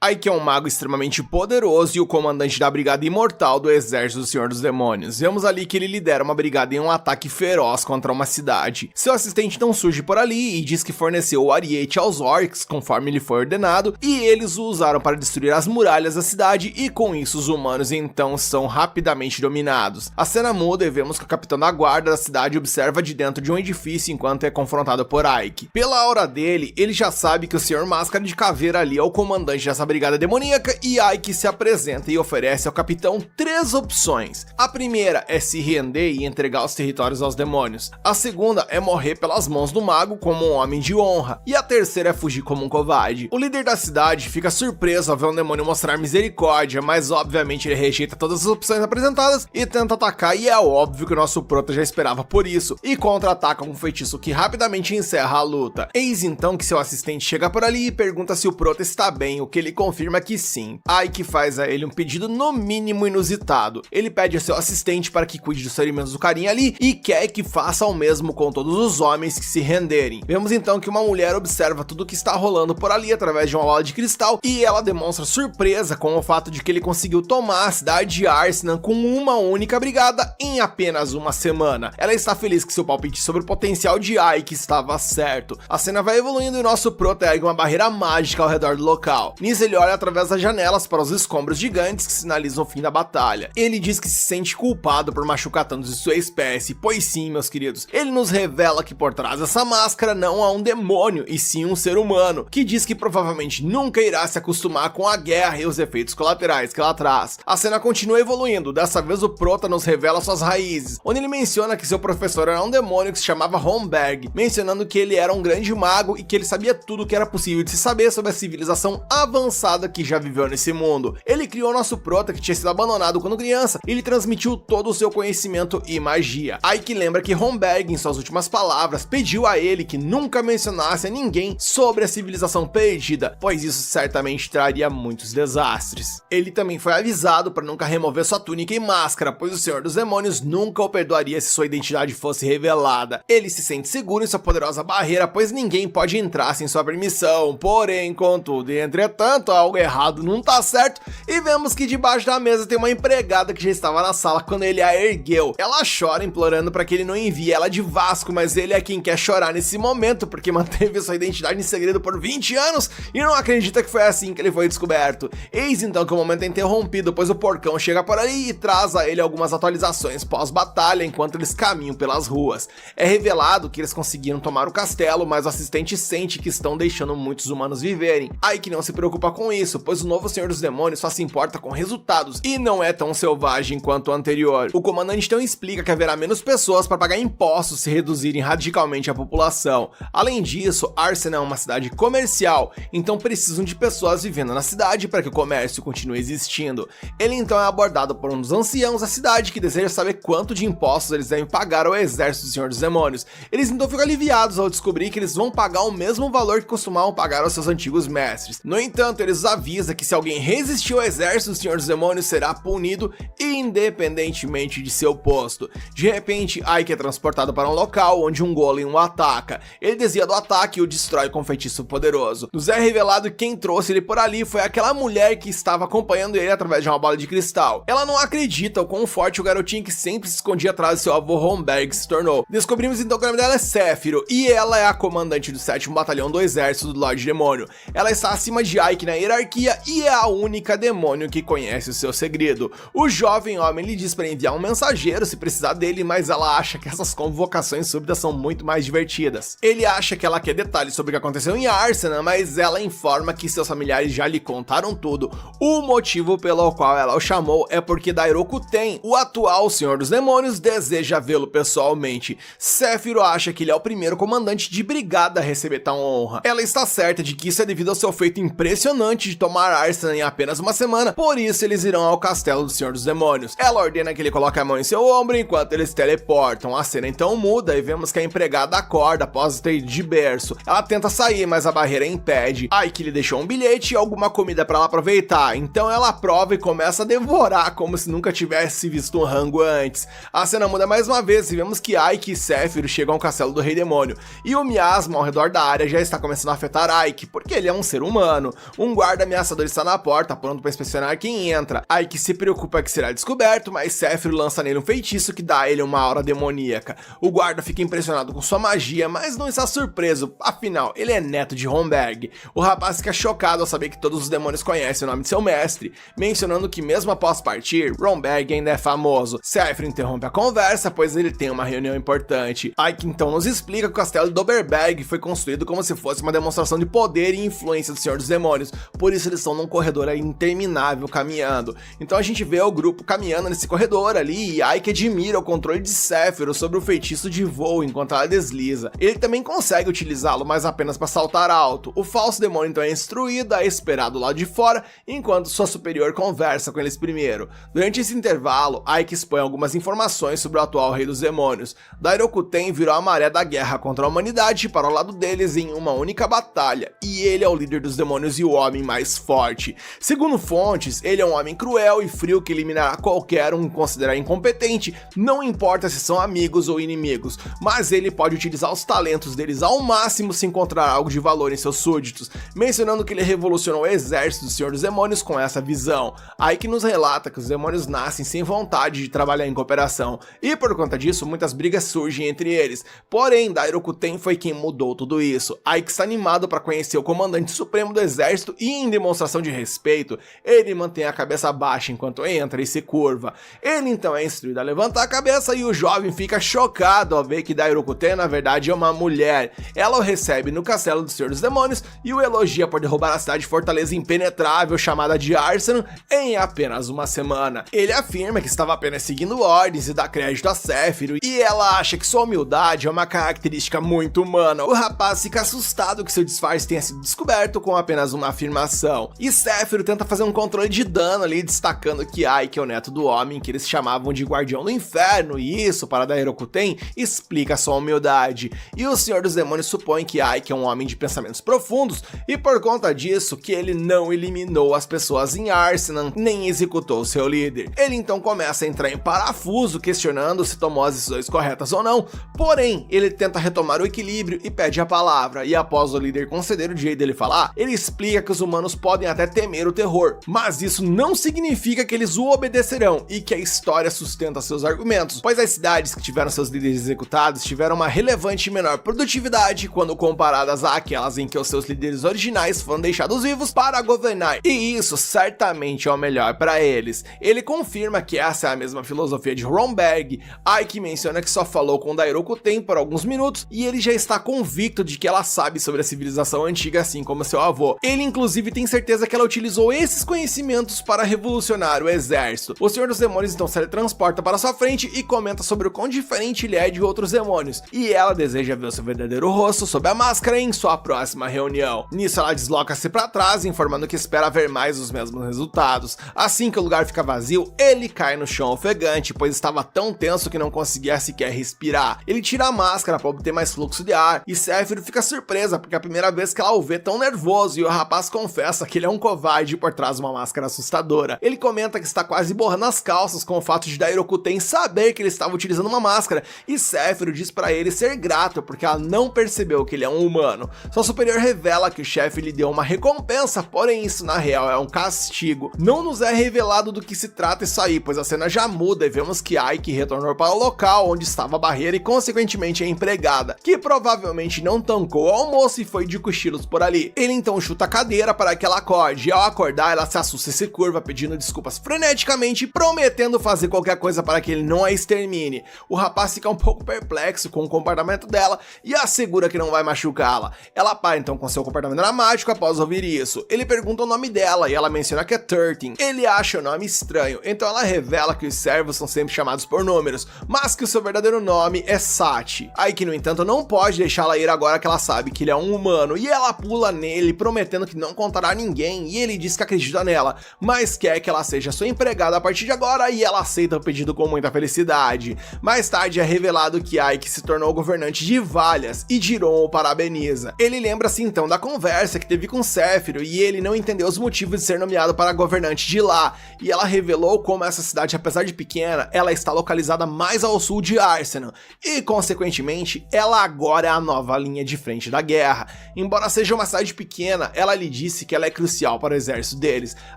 Ike é um mago extremamente poderoso e o comandante da Brigada Imortal do Exército do Senhor dos Demônios. Vemos ali que ele lidera uma brigada em um ataque feroz contra uma cidade. Seu assistente não surge por ali e diz que forneceu o ariete aos orcs, conforme lhe foi ordenado, e eles o usaram para destruir as muralhas da cidade e com isso os humanos então são rapidamente dominados. A cena muda e vemos que o capitão da guarda da cidade observa de dentro de um edifício enquanto é confrontado por Ike. Pela aura dele, ele já sabe que o Senhor Máscara de Caveira ali é o comandante dessa brigada demoníaca e Ike se apresenta e oferece ao capitão 3 opções. A primeira é se render e entregar os territórios aos demônios. A segunda é morrer pelas mãos do mago como um homem de honra. E a terceira é fugir como um covarde. O líder da cidade fica surpreso ao ver um demônio mostrar misericórdia, mas obviamente ele rejeita todas as opções apresentadas e tenta atacar, e é óbvio que o nosso prota já esperava por isso, e contra-ataca com um feitiço que rapidamente encerra a luta. Eis então que seu assistente chega por ali e pergunta se o prota está bem, o que ele confirma que sim. Ike faz a ele um pedido no mínimo inusitado. Ele pede a seu assistente para que cuide dos ferimentos do carinha ali e quer que faça o mesmo com todos os homens que se renderem. Vemos então que uma mulher observa tudo o que está rolando por ali através de uma bola de cristal e ela demonstra surpresa com o fato de que ele conseguiu tomar a cidade de Arsenal com uma única brigada em apenas uma semana. Ela está feliz que seu palpite sobre o potencial de Ike estava certo. A cena vai evoluindo e nosso prota ergue uma barreira mágica ao redor do local. Nisso ele olha através das janelas para os escombros gigantes que sinalizam o fim da batalha. Ele diz que se sente culpado por machucar tantos de sua espécie, pois sim, meus queridos, ele nos revela que por trás dessa máscara não há um demônio, e sim um ser humano, que diz que provavelmente nunca irá se acostumar com a guerra e os efeitos colaterais que ela traz. A cena continua evoluindo, dessa vez o prota nos revela suas raízes, onde ele menciona que seu professor era um demônio que se chamava Homberg, mencionando que ele era um grande mago e que ele sabia tudo o que era possível de se saber sobre a civilização avançada que já viveu nesse mundo. Ele criou nosso prota que tinha sido abandonado quando criança e lhe transmitiu todo o seu conhecimento e magia. Ike lembra que Homberg, em suas últimas palavras, pediu a ele que nunca mencionasse a ninguém sobre a civilização perdida, pois isso certamente traria muitos desastres. Ele também foi avisado para nunca remover sua túnica e máscara, pois o Senhor dos Demônios nunca o perdoaria se sua identidade fosse revelada. Ele se sente seguro em sua poderosa barreira, pois ninguém pode entrar sem sua permissão. Porém, contudo e entretanto, algo errado não tá certo, e vemos que debaixo da mesa tem uma empregada que já estava na sala quando ele a ergueu. Ela chora implorando para que ele não envie ela de Vasco, mas ele é quem quer chorar nesse momento, porque manteve sua identidade em segredo por 20 anos e não acredita que foi assim que ele foi descoberto. Eis então que o momento é interrompido, pois o porcão chega por ali e traz a ele algumas atualizações pós-batalha enquanto eles caminham pelas ruas. É revelado que eles conseguiram tomar o castelo, mas o assistente sente que estão deixando muitos humanos viverem. Ike não se preocupa com isso, pois o novo Senhor dos Demônios só se importa com resultados e não é tão selvagem quanto o anterior. O comandante então explica que haverá menos pessoas para pagar impostos se reduzirem radicalmente a população. Além disso, Arsenal é uma cidade comercial, então precisam de pessoas vivendo na cidade para que o comércio continue existindo. Ele então é abordado por um dos anciãos da cidade que deseja saber quanto de impostos eles devem pagar ao exército do Senhor dos Demônios. Eles então ficam aliviados ao descobrir que eles vão pagar o mesmo valor que costumavam pagar aos seus antigos mestres. No entanto, eles avisam que se alguém resistir ao exército do Senhor dos Demônios será punido independentemente de seu posto. De repente, Ike é transportado para um local onde um golem o ataca. Ele desvia do ataque e o destrói com um feitiço poderoso. Nos é revelado que quem trouxe ele por ali foi aquela mulher que estava acompanhando ele através de uma bola de cristal. Ela não acredita o quão forte o garotinho que sempre se escondia atrás de seu avô Homberg se tornou. Descobrimos então que o nome dela é Séfiro e ela é a comandante do 7º Batalhão do Exército do Lorde Demônio. Ela está acima de Ike na hierarquia e é a única demônio que conhece o seu segredo. O jovem homem lhe diz para enviar um mensageiro se precisar dele, mas ela acha que essas convocações súbitas são muito mais divertidas. Ele acha que ela quer detalhes sobre o que aconteceu em Arsenal, mas ela informa que seus familiares já lhe contaram tudo. O motivo pelo qual ela o chamou é porque Dairoku Ten, o atual Senhor dos Demônios, deseja vê-lo pessoalmente. Séfiro acha que ele é o primeiro comandante de brigada a receber tal honra. Ela está certa de que isso é devido ao seu feito impressionante de tomar Arsenal em apenas uma semana, por isso eles irão ao castelo do Senhor dos Demônios. Ela ordena que ele coloque a mão em seu ombro enquanto eles teleportam. A cena então muda e vemos que a empregada acorda após ter ido de berço. Ela tenta sair, mas a barreira impede. Ike lhe deixou um bilhete e alguma comida para ela aproveitar, então ela aprova e começa a devorar como se nunca tivesse visto um rango antes. A cena muda mais uma vez e vemos que Ike e Séfiro chegam ao castelo do Rei Demônio, e o miasma ao redor da área já está começando a afetar Ike, porque ele é um ser humano. Um Um guarda ameaçador está na porta, pronto para inspecionar quem entra. Ike se preocupa que será descoberto, mas Sephiroth lança nele um feitiço que dá a ele uma aura demoníaca. O guarda fica impressionado com sua magia, mas não está surpreso, afinal, ele é neto de Romberg. O rapaz fica chocado ao saber que todos os demônios conhecem o nome de seu mestre, mencionando que mesmo após partir, Romberg ainda é famoso. Sephiroth interrompe a conversa, pois ele tem uma reunião importante. Ike então nos explica que o castelo de Oberberg foi construído como se fosse uma demonstração de poder e influência do Senhor dos Demônios, por isso eles estão num corredor interminável caminhando. Então a gente vê o grupo caminhando nesse corredor ali, e Ike admira o controle de Sephiroth sobre o feitiço de voo enquanto ela desliza. Ele também consegue utilizá-lo, mas apenas para saltar alto. O falso demônio então é instruído a esperar do lado de fora, enquanto sua superior conversa com eles primeiro. Durante esse intervalo, Ike expõe algumas informações sobre o atual rei dos demônios. Dairokuten virou a maré da guerra contra a humanidade para o lado deles em uma única batalha, e ele é o líder dos demônios e o homem mais forte. Segundo fontes, ele é um homem cruel e frio que eliminará qualquer um que considerar incompetente, não importa se são amigos ou inimigos, mas ele pode utilizar os talentos deles ao máximo se encontrar algo de valor em seus súditos, mencionando que ele revolucionou o exército do Senhor dos Demônios com essa visão. Ike nos relata que os demônios nascem sem vontade de trabalhar em cooperação, e por conta disso muitas brigas surgem entre eles. Porém, Dairokuten foi quem mudou tudo isso. Ike está animado para conhecer o comandante supremo do exército e, em demonstração de respeito, ele mantém a cabeça baixa enquanto entra e se curva. Ele então é instruído a levantar a cabeça e o jovem fica chocado ao ver que Dairokuten na verdade é uma mulher. Ela o recebe no castelo do Senhor dos Demônios e o elogia por derrubar a cidade fortaleza impenetrável chamada de Arsenal em apenas uma semana. Ele afirma que estava apenas seguindo ordens e dá crédito a Sephiroth, e ela acha que sua humildade é uma característica muito humana. O rapaz fica assustado que seu disfarce tenha sido descoberto com apenas uma afirmação, e Sephiroth tenta fazer um controle de dano ali, destacando que Ike é o neto do homem que eles chamavam de Guardião do Inferno, e isso, para Dairokuten, explica sua humildade. E o Senhor dos Demônios supõe que Ike é um homem de pensamentos profundos, e por conta disso que ele não eliminou as pessoas em Arsenal, nem executou seu líder. Ele então começa a entrar em parafuso, questionando se tomou as decisões corretas ou não, porém, ele tenta retomar o equilíbrio e pede a palavra, e após o líder conceder o direito dele falar, ele explica que os humanos podem até temer o terror, mas isso não significa que eles o obedecerão, e que a história sustenta seus argumentos, pois as cidades que tiveram seus líderes executados tiveram uma relevante menor produtividade quando comparadas àquelas em que os seus líderes originais foram deixados vivos para governar, e isso certamente é o melhor para eles. Ele confirma que essa é a mesma filosofia de Romberg. Ike menciona que só falou com Dairokuten por alguns minutos e ele já está convicto de que ela sabe sobre a civilização antiga, assim como seu avô. Ele inclusive tem certeza que ela utilizou esses conhecimentos para revolucionar o exército. O Senhor dos Demônios então se teletransporta para sua frente e comenta sobre o quão diferente ele é de outros demônios, e ela deseja ver o seu verdadeiro rosto sob a máscara em sua próxima reunião. Nisso ela desloca-se para trás, informando que espera ver mais os mesmos resultados. Assim que o lugar fica vazio, ele cai no chão ofegante, pois estava tão tenso que não conseguia sequer respirar. Ele tira a máscara para obter mais fluxo de ar, e Sephiroth fica surpresa porque é a primeira vez que ela o vê tão nervoso, e o rapaz confessa que ele é um covarde por trás de uma máscara assustadora. Ele comenta que está quase borrando as calças com o fato de Dairokuten saber que ele estava utilizando uma máscara, e Sephiroth diz para ele ser grato porque ela não percebeu que ele é um humano. Sua superior revela que o chefe lhe deu uma recompensa, porém isso na real é um castigo. Não nos é revelado do que se trata isso aí, pois a cena já muda e vemos que Ike retornou para o local onde estava a barreira e consequentemente a empregada, que provavelmente não tancou o almoço e foi de cochilos por ali. Ele então chuta a cadeira para que ela acorde, e ao acordar ela se assusta e se curva pedindo desculpas freneticamente, prometendo fazer qualquer coisa para que ele não a extermine. O rapaz fica um pouco perplexo com o comportamento dela e assegura que não vai machucá-la. Ela para então com seu comportamento dramático após ouvir isso. Ele pergunta o nome dela e ela menciona que é 13. Ele acha o nome estranho, então ela revela que os servos são sempre chamados por números, mas que o seu verdadeiro nome é Sachi. Ike, no entanto, não pode deixá-la ir agora que ela sabe que ele é um humano, e ela pula nele, prometendo que não contará a ninguém, e ele diz que acredita nela, mas quer que ela seja sua empregada a partir de agora, e ela aceita o pedido com muita felicidade. Mais tarde é revelado que Ike se tornou governante de Valhas, e Jiron o parabeniza. Ele lembra-se então da conversa que teve com Sephiroth, e ele não entendeu os motivos de ser nomeado para governante de lá, e ela revelou como essa cidade, apesar de pequena, ela está localizada mais ao sul de Arsenal, e consequentemente, ela agora é a nova linha de frente da guerra. Embora seja uma cidade pequena, ela lhe disse que ela é crucial para o exército deles.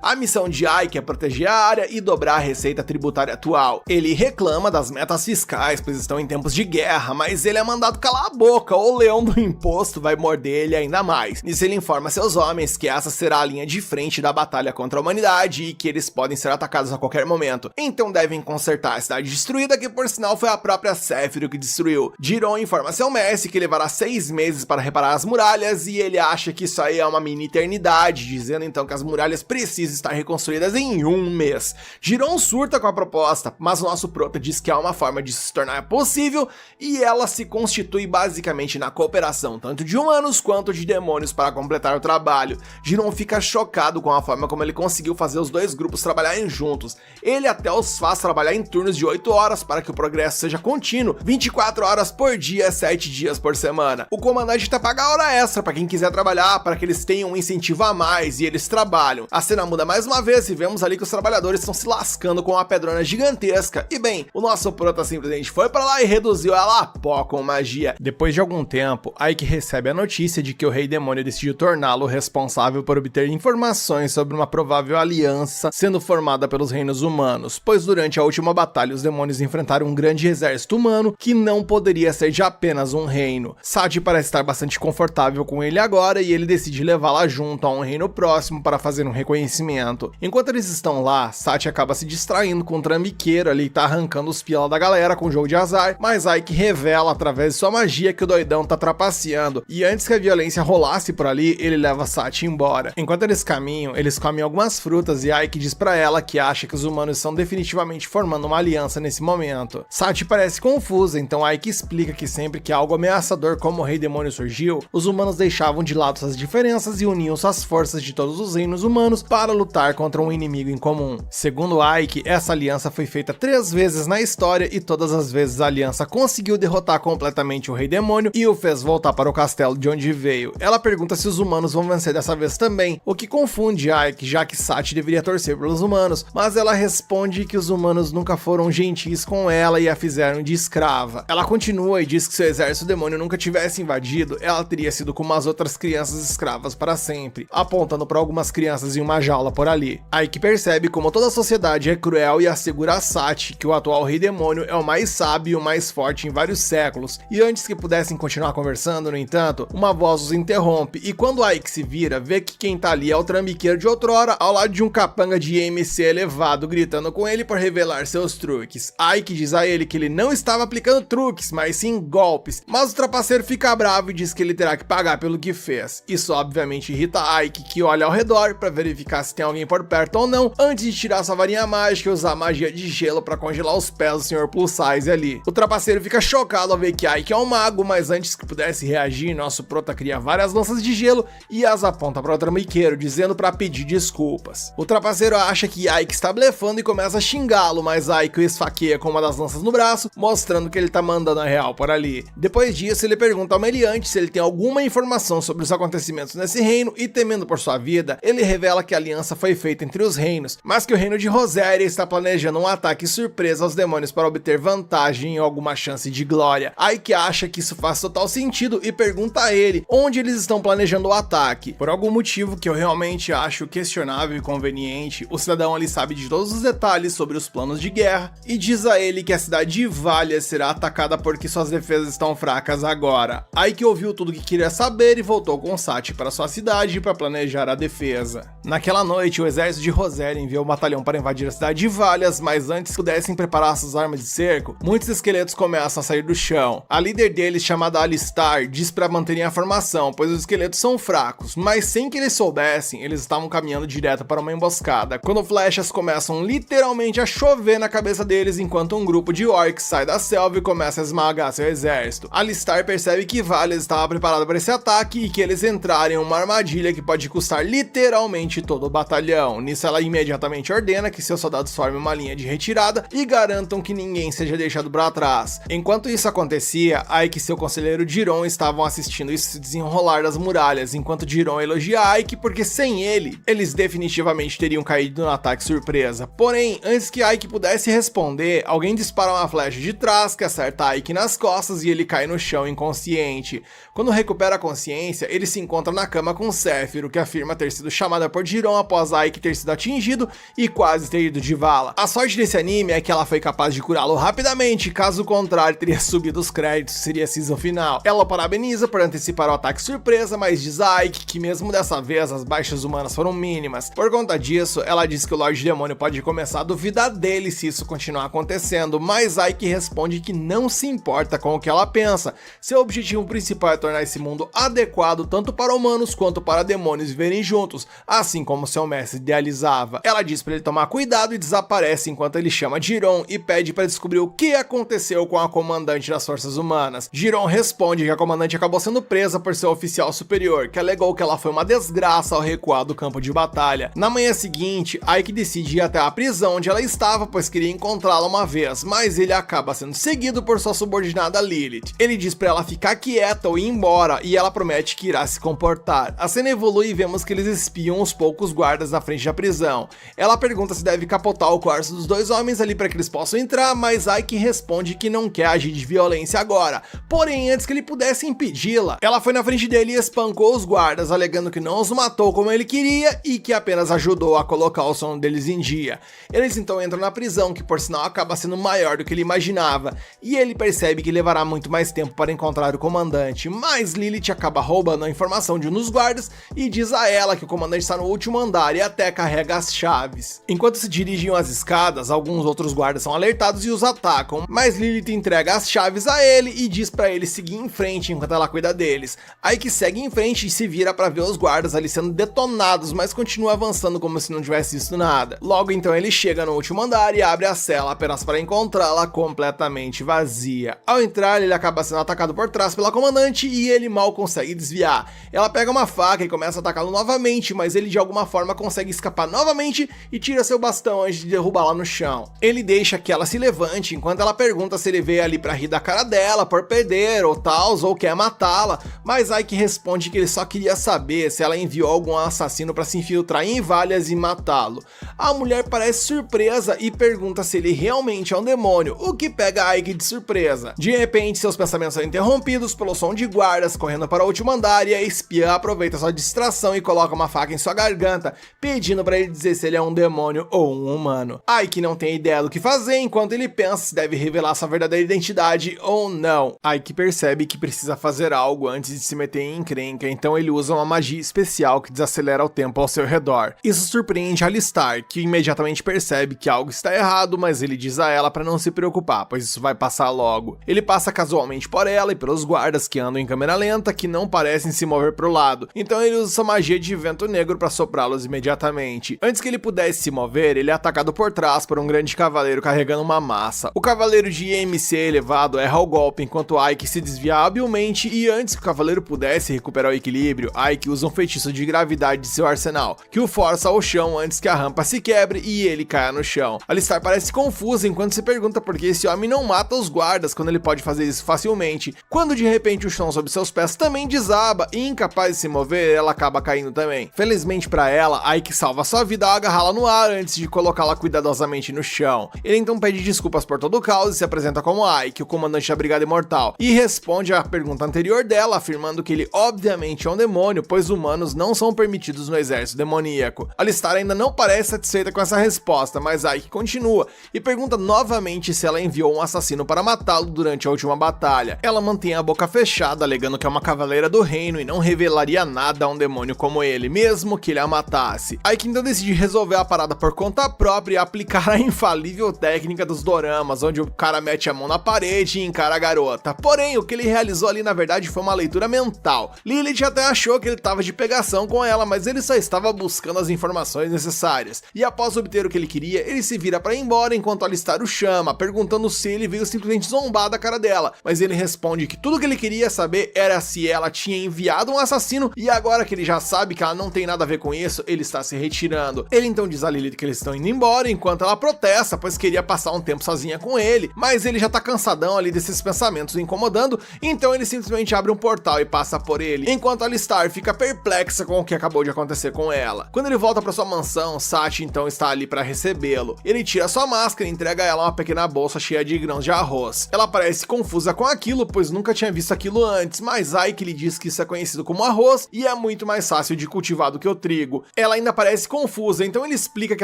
A missão de Ike é proteger a área e dobrar a receita tributária atual. Ele reclama das metas fiscais, pois estão em tempos de guerra, mas ele é mandado calar a boca, ou o leão do imposto vai morder ele ainda mais. Nisso ele informa seus homens que essa será a linha de frente da batalha contra a humanidade e que eles podem ser atacados a qualquer momento. Então devem consertar a cidade destruída, que por sinal foi a própria Sephiroth que destruiu. Jiron informa seu mestre que levará 6 meses para reparar as muralhas e ele acha que isso aí é uma mini eternidade, dizendo então que as muralhas precisam estar reconstruídas em 1 mês. Jiron surta com a proposta, mas o nosso prota diz que há uma forma de se tornar possível e ela se constitui basicamente na cooperação tanto de humanos quanto de demônios para completar o trabalho. Jiron fica chocado com a forma como ele conseguiu fazer os dois grupos trabalharem juntos. Ele até os faz trabalhar em turnos de 8 horas para que o progresso seja contínuo, 24 horas por dia, 7 dias por semana. O comandante tá paga hora extra para quem quiser trabalhar, para que eles tenham um incentivo a mais e eles trabalham. A cena muda mais uma vez e vemos ali que os trabalhadores estão se lascando com uma pedrona gigantesca. E bem, o nosso prota simplesmente foi para lá e reduziu ela a pó com magia. Depois de algum tempo, Ike recebe a notícia de que o Rei Demônio decidiu torná-lo responsável por obter informações sobre uma provável aliança sendo formada pelos reinos humanos, pois durante a última batalha os demônios enfrentaram um grande exército humano que não poderia ser de apenas um reino. Sati parece estar bastante confortável com ele agora e ele decide levá-la junto a um reino próximo para fazer um reconhecimento. Enquanto eles estão lá, Sati acaba se distraindo com um trambiqueiro ali, tá arrancando os pila da galera com um jogo de azar, mas Ike revela através de sua magia que o doidão tá trapaceando, e antes que a violência rolasse por ali, ele leva Sati embora. Enquanto eles caminham, eles comem algumas frutas e Ike diz pra ela que acha que os humanos estão definitivamente formando uma aliança nesse momento. Sati parece confusa, então Ike explica que sempre que algo ameaçador como o Rei Demônio surgiu, os humanos deixavam de lado suas diferenças e uniam suas forças de todos os reinos humanos para lutar contra um inimigo em comum. Segundo Ike, essa aliança foi feita 3 vezes na história e todas as vezes a aliança conseguiu derrotar completamente o Rei Demônio e o fez voltar para o castelo de onde veio. Ela pergunta se os humanos vão vencer dessa vez também, o que confunde Ike, já que Sati deveria torcer pelos humanos, mas ela responde que os humanos nunca foram gentis com ela e a fizeram de escrava. Ela continua e diz que se o exército demônio nunca tivesse invadido, ela teria sido como as outras crianças escravas para sempre, apontando para algumas crianças em uma jaula por ali. Ike percebe como toda a sociedade é cruel e assegura a Sati que o atual Rei Demônio é o mais sábio e o mais forte em vários séculos, e antes que pudessem continuar conversando, no entanto, uma voz os interrompe, e quando Ike se vira, vê que quem tá ali é o trambiqueiro de outrora, ao lado de um capanga de MC elevado, gritando com ele por revelar seus truques. Ike diz a ele que ele não estava aplicando truques, mas sim golpes, mas o trapaceiro fica bravo e diz que ele terá que pagar pelo que fez. Isso obviamente irrita Ike, que olha ao redor para verificar se tem alguém por perto ou não, antes de tirar sua varinha mágica e usar magia de gelo para congelar os pés do Sr. Plus Size ali. O trapaceiro fica chocado ao ver que Ike é um mago, mas antes que pudesse reagir, nosso prota cria várias lanças de gelo e as aponta para o trambiqueiro, dizendo para pedir desculpas. O trapaceiro acha que Ike está blefando e começa a xingá-lo, mas Ike o esfaqueia com uma das lanças no braço, mostrando que ele tá mandando a real por ali. Depois disso, ele pergunta ao meliante se ele tem alguma informação sobre os acontecimentos nesse reino e, temendo por sua vida, ele revela que a aliança foi feita entre os reinos, mas que o reino de Roséria está planejando um ataque surpresa aos demônios para obter vantagem e alguma chance de glória. Ike acha que isso faz total sentido e pergunta a ele onde eles estão planejando o ataque. Por algum motivo que eu realmente acho questionável e conveniente, o cidadão ali sabe de todos os detalhes sobre os planos de guerra e diz a ele que a cidade de Valia será atacada porque suas defesas estão fracas agora. Ike ouviu tudo o que queria saber e voltou com Sati para sua cidade para planejar a defesa. Naquela noite, o exército de Roséria enviou um batalhão para invadir a cidade de Valias, mas antes que pudessem preparar suas armas de cerco, muitos esqueletos começam a sair do chão. A líder deles, chamada Alistar, diz para manterem a formação, pois os esqueletos são fracos, mas sem que eles soubessem, eles estavam caminhando direto para uma emboscada, quando flechas começam literalmente a chover na cabeça deles enquanto um grupo de orcs sai da selva e começa a esmagar seu exército. Alistar percebe que Valias estava preparado para esse ataque e que eles entraram em uma armadilha que pode custar literalmente todo o batalhão. Nisso ela imediatamente ordena que seus soldados formem uma linha de retirada e garantam que ninguém seja deixado para trás. Enquanto isso acontecia, Ike e seu conselheiro Jiron estavam assistindo isso se desenrolar das muralhas, enquanto Jiron elogia Ike porque sem ele, eles definitivamente teriam caído no ataque surpresa. Porém, antes que Ike pudesse responder, alguém dispara uma flecha de trás que acerta Ike nas costas e ele cai no chão inconsciente. Quando recupera a consciência, ele se encontra na cama com Sephiroth Zéfiro, que afirma ter sido chamada por Jiron após Aiki ter sido atingido e quase ter ido de vala. A sorte desse anime é que ela foi capaz de curá-lo rapidamente, caso contrário teria subido os créditos, seria a season final. Ela o parabeniza por antecipar o ataque surpresa, mas diz a Aiki que mesmo dessa vez as baixas humanas foram mínimas. Por conta disso, ela diz que o Lorde Demônio pode começar a duvidar dele se isso continuar acontecendo, mas Aiki responde que não se importa com o que ela pensa. Seu objetivo principal é tornar esse mundo adequado tanto para humanos quanto para demônios viverem juntos, assim como seu mestre idealizava. Ela diz para ele tomar cuidado e desaparece enquanto ele chama Jiron e pede para descobrir o que aconteceu com a comandante das forças humanas. Jiron responde que a comandante acabou sendo presa por seu oficial superior, que alegou que ela foi uma desgraça ao recuar do campo de batalha. Na manhã seguinte, Aiki decide ir até a prisão onde ela estava, pois queria encontrá-la uma vez, mas ele acaba sendo seguido por sua subordinada Lilith. Ele diz para ela ficar quieta ou ir embora, e ela promete que irá se comportar. A cena evolui e vemos que eles espiam os poucos guardas na frente da prisão. Ela pergunta se deve capotar o quarto dos dois homens ali para que eles possam entrar, mas Aiki responde que não quer agir de violência agora, porém antes que ele pudesse impedi-la. Ela foi na frente dele e espancou os guardas, alegando que não os matou como ele queria e que apenas ajudou a colocar o sono deles em dia. Eles então entram na prisão, que por sinal acaba sendo maior do que ele imaginava, e ele percebe que levará muito mais tempo para encontrar o comandante, mas Lilith acaba roubando a informação de um dos guardas e diz a ela que o comandante está no último andar e até carrega as chaves. Enquanto se dirigiam às escadas, alguns outros guardas são alertados e os atacam, mas Lilith entrega as chaves a ele e diz para ele seguir em frente enquanto ela cuida deles. Aiki segue em frente e se vira para ver os guardas ali sendo detonados, mas continua avançando como se não tivesse visto nada. Logo então ele chega no último andar e abre a cela apenas para encontrá-la completamente vazia. Ao entrar, ele acaba sendo atacado por trás pela comandante e ele mal consegue desviar. Ela pega uma faca e começa a atacá-lo novamente, mas ele de alguma forma consegue escapar novamente e tira seu bastão antes de derrubá-la no chão. Ele deixa que ela se levante enquanto ela pergunta se ele veio ali pra rir da cara dela por perder ou tal, ou quer matá-la, mas Aiki responde que ele só queria saber se ela enviou algum assassino pra se infiltrar em Valias e matá-lo. A mulher parece surpresa e pergunta se ele realmente é um demônio, o que pega Aiki de surpresa. De repente, seus pensamentos são interrompidos pelo som de guardas correndo para o último andar e a espiã aproveita sua distração e coloca uma faca em sua garganta, pedindo para ele dizer se ele é um demônio ou um humano. Aiki não tem ideia do que fazer enquanto ele pensa se deve revelar sua verdadeira identidade ou não. Aiki percebe que precisa fazer algo antes de se meter em encrenca, então ele usa uma magia especial que desacelera o tempo ao seu redor. Isso surpreende Alistar, que imediatamente percebe que algo está errado, mas ele diz a ela para não se preocupar, pois isso vai passar logo. Ele passa casualmente por ela e pelos guardas que andam em câmera lenta, que não parecem se mover pro lado, então ele usa sua magia de vento negro para soprá-los imediatamente. Antes que ele pudesse se mover, ele é atacado por trás por um grande cavaleiro carregando uma massa. O cavaleiro de IMC elevado erra o golpe enquanto Aiki se desvia habilmente, e antes que o cavaleiro pudesse recuperar o equilíbrio, Aiki usa um feitiço de gravidade de seu arsenal, que o força ao chão antes que a rampa se quebre e ele caia no chão. Alistar parece confusa enquanto se pergunta por que esse homem não mata os guardas quando ele pode fazer isso facilmente, quando de repente o chão sob seus pés também desaba e incapaz de se mover, ela acaba caindo também. Felizmente para ela, Aiki salva sua vida ao agarrá-la no ar antes de colocá-la cuidadosamente no chão. Ele então pede desculpas por todo o caos e se apresenta como Aiki, o comandante da Brigada Imortal, e responde à pergunta anterior dela, afirmando que ele obviamente é um demônio, pois humanos não são permitidos no exército demoníaco. Alistar ainda não parece satisfeita com essa resposta, mas Aiki continua e pergunta novamente se ela enviou um assassino para matá-lo durante a última batalha. Ela mantém a boca fechada, alegando que é uma cavaleira do reino e não revelaria nada a um demônio como ele, mesmo que ele a matasse. Aiki então decide resolver a parada por conta própria e aplicar a infalível técnica dos doramas, onde o cara mete a mão na parede e encara a garota. Porém, o que ele realizou ali na verdade foi uma leitura mental. Lilith até achou que ele estava de pegação com ela, mas ele só estava buscando as informações necessárias. E após obter o que ele queria, ele se vira para ir embora enquanto Alistar o chama, perguntando se ele veio simplesmente zombar da cara dela. Mas ele responde que tudo que ele queria saber era se ela tinha enviado um assassino, e agora que ele já sabe que ela não tem nada a ver com isso, ele está se retirando. Ele então diz a Lilith que eles estão indo embora, enquanto ela protesta, pois queria passar um tempo sozinha com ele, mas ele já tá cansadão ali desses pensamentos o incomodando, então ele simplesmente abre um portal e passa por ele, enquanto Alistar fica perplexa com o que acabou de acontecer com ela. Quando ele volta para sua mansão, Sachi então está ali para recebê-lo. Ele tira sua máscara e entrega a ela uma pequena bolsa cheia de grãos de arroz. Ela parece confusa com aquilo, pois nunca tinha visto aquilo antes, mas Aiki lhe diz que isso é conhecido como arroz e é é muito mais fácil de cultivar do que o trigo. Ela ainda parece confusa, então ele explica que